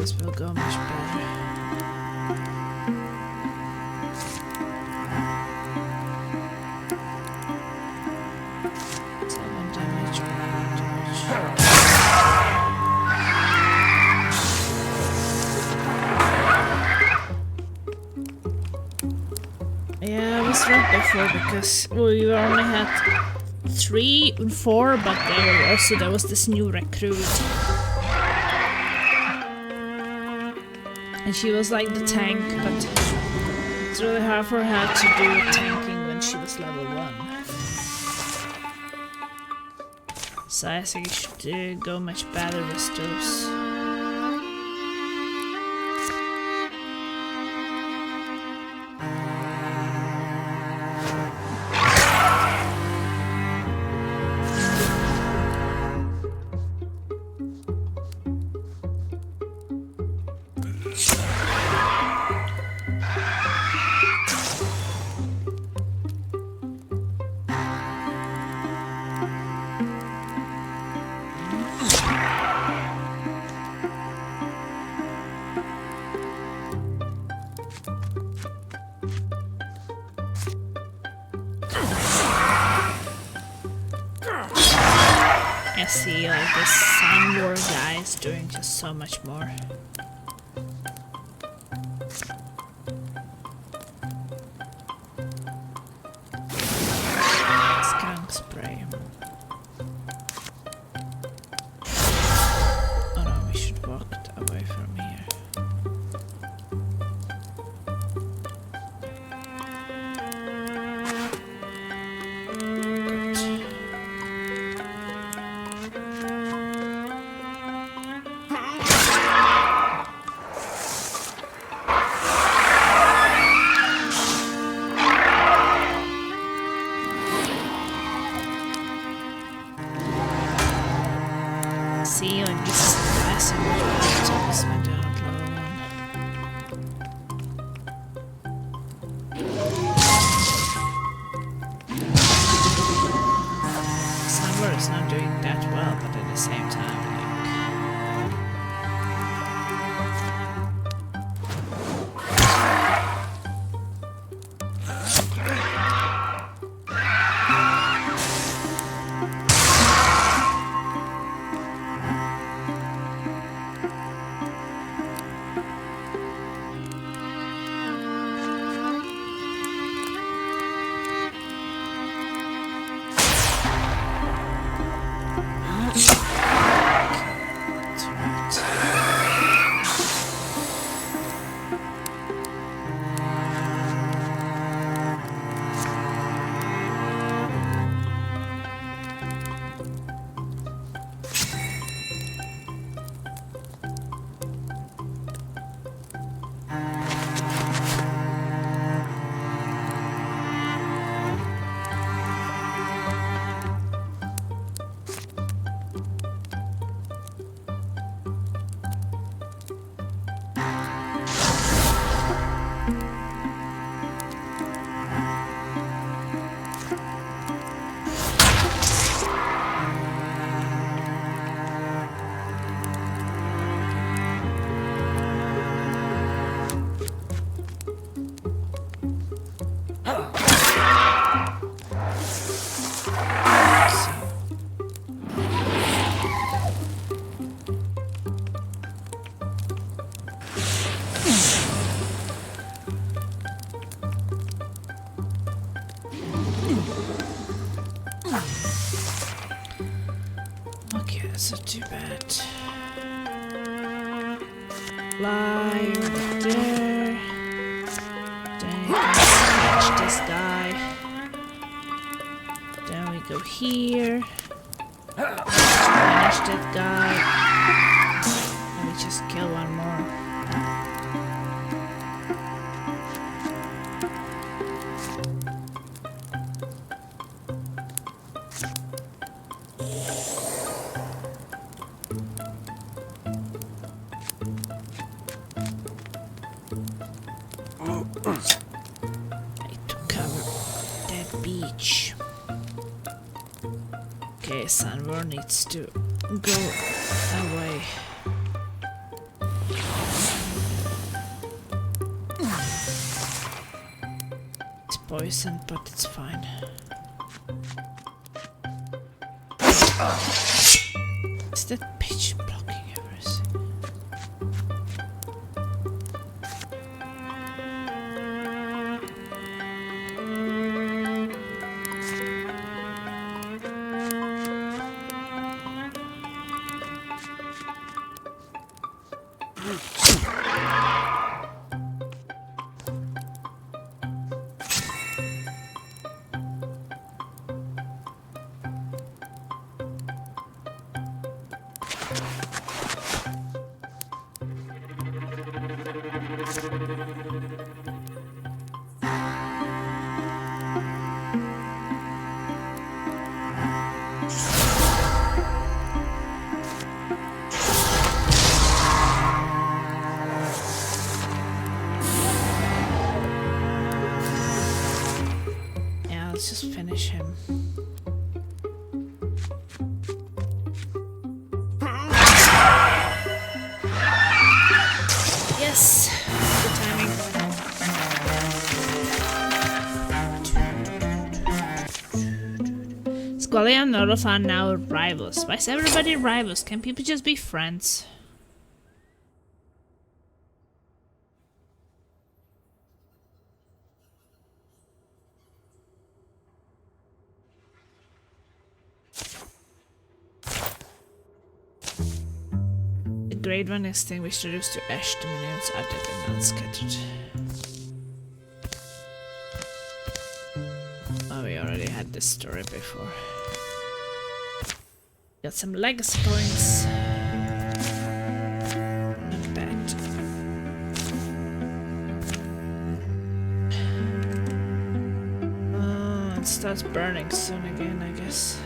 this will go much better. 7 damage, 1 damage. Yeah, I was right before because we only had 3 and 4, but there was this new recruit. And she was like the tank, but it's really hard for her to do tanking when she was level 1. So I think it should go much better with those. I see, like, this Sun War guy is doing just so much more. Skunk spray. Oh no, we should walk away from here. Buy some more items when they're not level 1. Summer is not doing that well, but at the same time, that's not too bad. Fly over there. Then you can catch this guy. Then we go here. Finish that guy. And we just kill one more. To cover that beach. Okay, Sunwar needs to go away. It's poisoned, but it's fine. Is that pitch blocking everything? Let's just finish him. Yes, good timing. Scully and Nordorf are now rivals. Why is everybody rivals? Can people just be friends? Grade 1 extinguished reduced to ash. The minions are dead and not scattered. Oh, we already had this story before. Got some legacy points. Not bad. Oh, it starts burning soon again, I guess.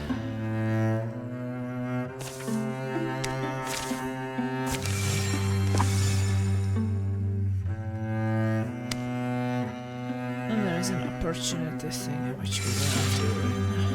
opportunity thing, which we don't do right now.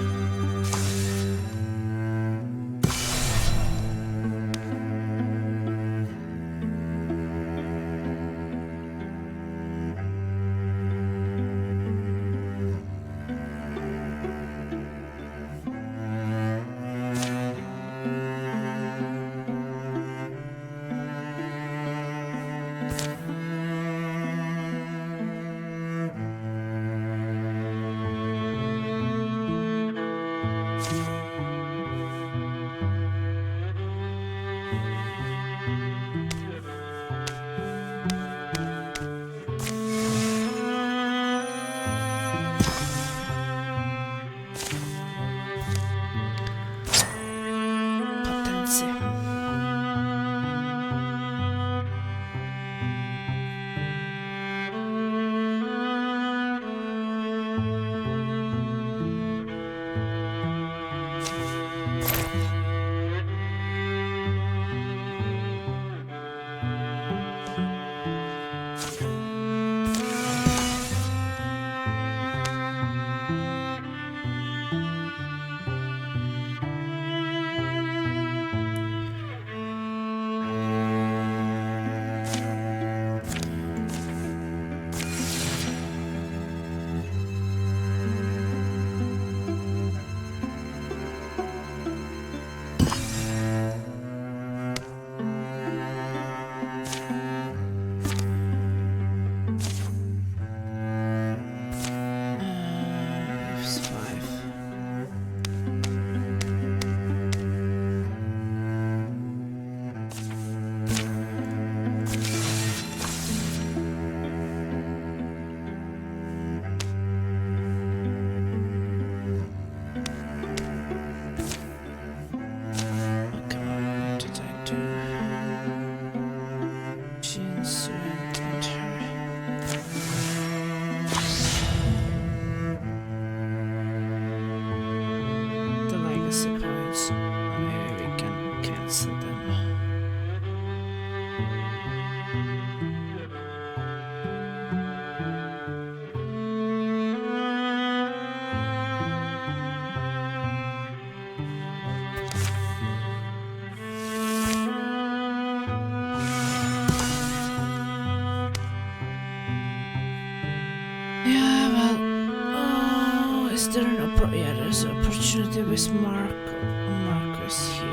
There's an opportunity with Marcus here.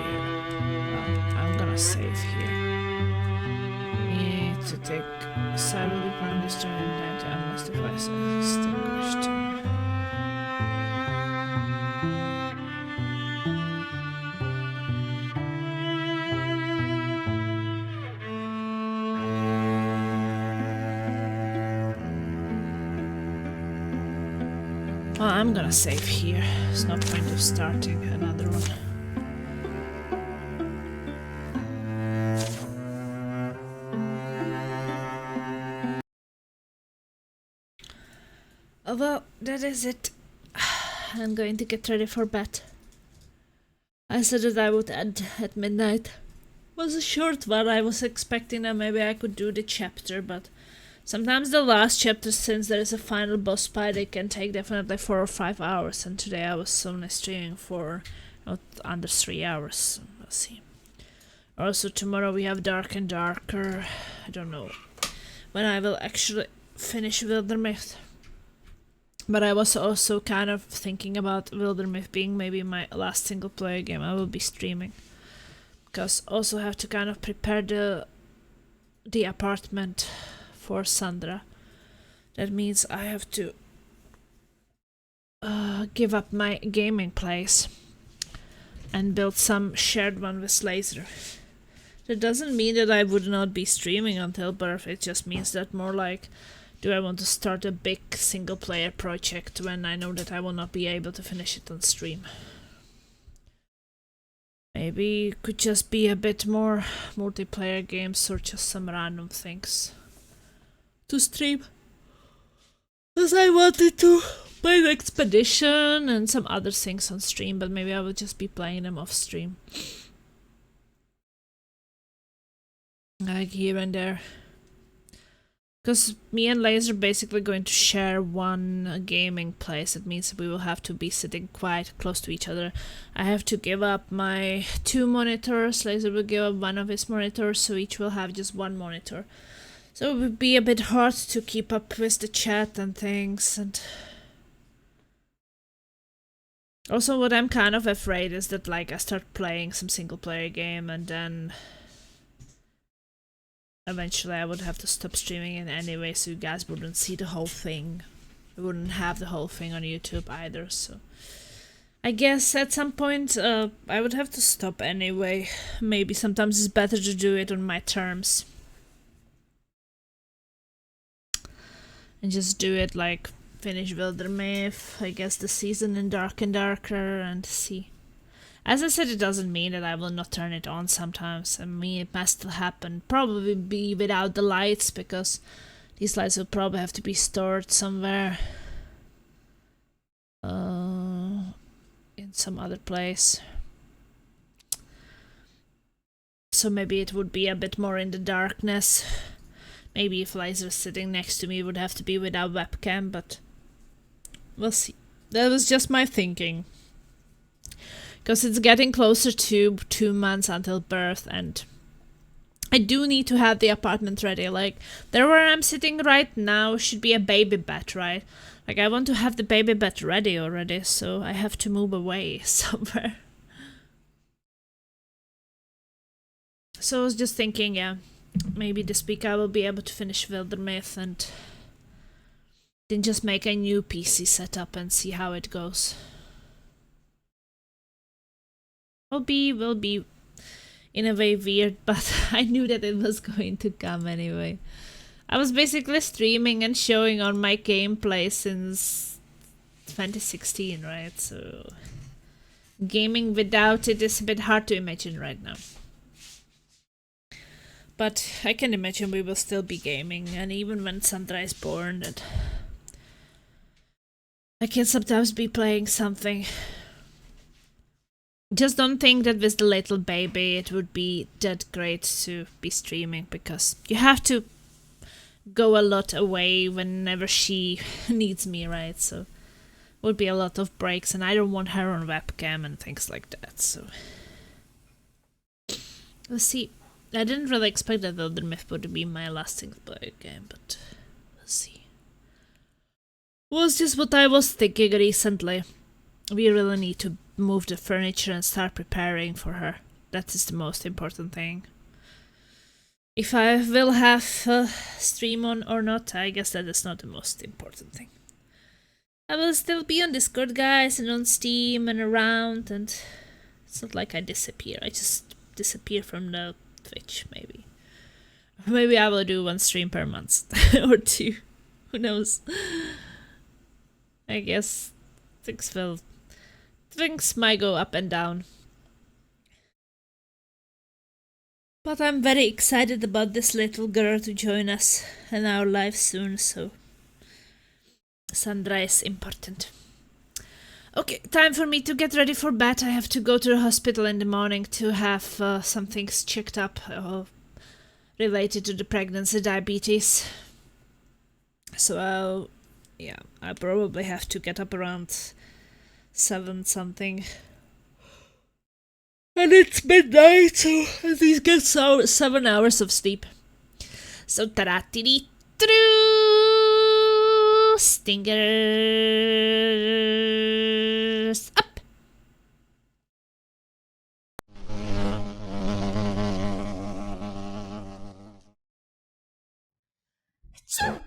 Well, I'm gonna save here. Need to take silently find this turn in time to unless the device is extinguished. Well, I'm gonna save here. There's no point of starting another one. Oh, well, that is it. I'm going to get ready for bed. I said that I would end at midnight. It was a short one. I was expecting that maybe I could do the chapter, but sometimes the last chapter, since there is a final boss fight, it can take definitely 4 or 5 hours, and today I was only streaming for not under 3 hours. We'll see. Also, tomorrow we have Dark and Darker. I don't know when I will actually finish Wildermyth. But I was also kind of thinking about Wildermyth being maybe my last single player game I will be streaming. Because also have to kind of prepare the apartment for Sandra. That means I have to give up my gaming place and build some shared one with Laser. That doesn't mean that I would not be streaming until birth, it just means that more like, do I want to start a big single player project when I know that I will not be able to finish it on stream? Maybe it could just be a bit more multiplayer games or just some random things to stream. Because I wanted to play the expedition and some other things on stream, but maybe I will just be playing them off stream. Like here and there. Because me and Laser are basically going to share one gaming place. It means we will have to be sitting quite close to each other. I have to give up my 2 monitors. Laser will give up one of his monitors, so each will have just one monitor. So it would be a bit hard to keep up with the chat and things. And also what I'm kind of afraid is that like I start playing some single player game and then eventually I would have to stop streaming it anyway, so you guys wouldn't see the whole thing. You wouldn't have the whole thing on YouTube either, so I guess at some point I would have to stop anyway. Maybe sometimes it's better to do it on my terms. And just do it like finish Wildermyth, I guess the season in Dark and Darker, and see. As I said, it doesn't mean that I will not turn it on sometimes. I mean, it must still happen. Probably be without the lights, because these lights will probably have to be stored somewhere. In some other place. So maybe it would be a bit more in the darkness. Maybe if Laser's sitting next to me, it would have to be without webcam, but we'll see. That was just my thinking. Because it's getting closer to 2 months until birth, and I do need to have the apartment ready. Like, there where I'm sitting right now should be a baby bed, right? Like, I want to have the baby bed ready already, so I have to move away somewhere. So I was just thinking, yeah, maybe this week I will be able to finish Wildermyth and then just make a new PC setup and see how it goes. Will be in a way weird, but I knew that it was going to come anyway. I was basically streaming and showing on my gameplay since 2016, right? So gaming without it is a bit hard to imagine right now. But I can imagine we will still be gaming, and even when Sandra is born, that I can sometimes be playing something. Just don't think that with the little baby it would be that great to be streaming, because you have to go a lot away whenever she needs me, right? So it would be a lot of breaks, and I don't want her on webcam and things like that, so we'll see. I didn't really expect that Wildermyth would be my last single player game, but we'll see. Was just what I was thinking recently. We really need to move the furniture and start preparing for her. That is the most important thing. If I will have a stream on or not, I guess that is not the most important thing. I will still be on Discord, guys, and on Steam and around, and it's not like I disappear. I just disappear from the Twitch, maybe. Maybe I will do 1 stream per month or 2. Who knows? I guess things might go up and down. But I'm very excited about this little girl to join us in our life soon, so Sandra is important. Okay, time for me to get ready for bed. I have to go to the hospital in the morning to have some things checked up related to the pregnancy diabetes. So I probably have to get up around 7 something. And it's midnight, so at least get 7 hours of sleep. So ta-da-ti-dee-doo, stingers up. So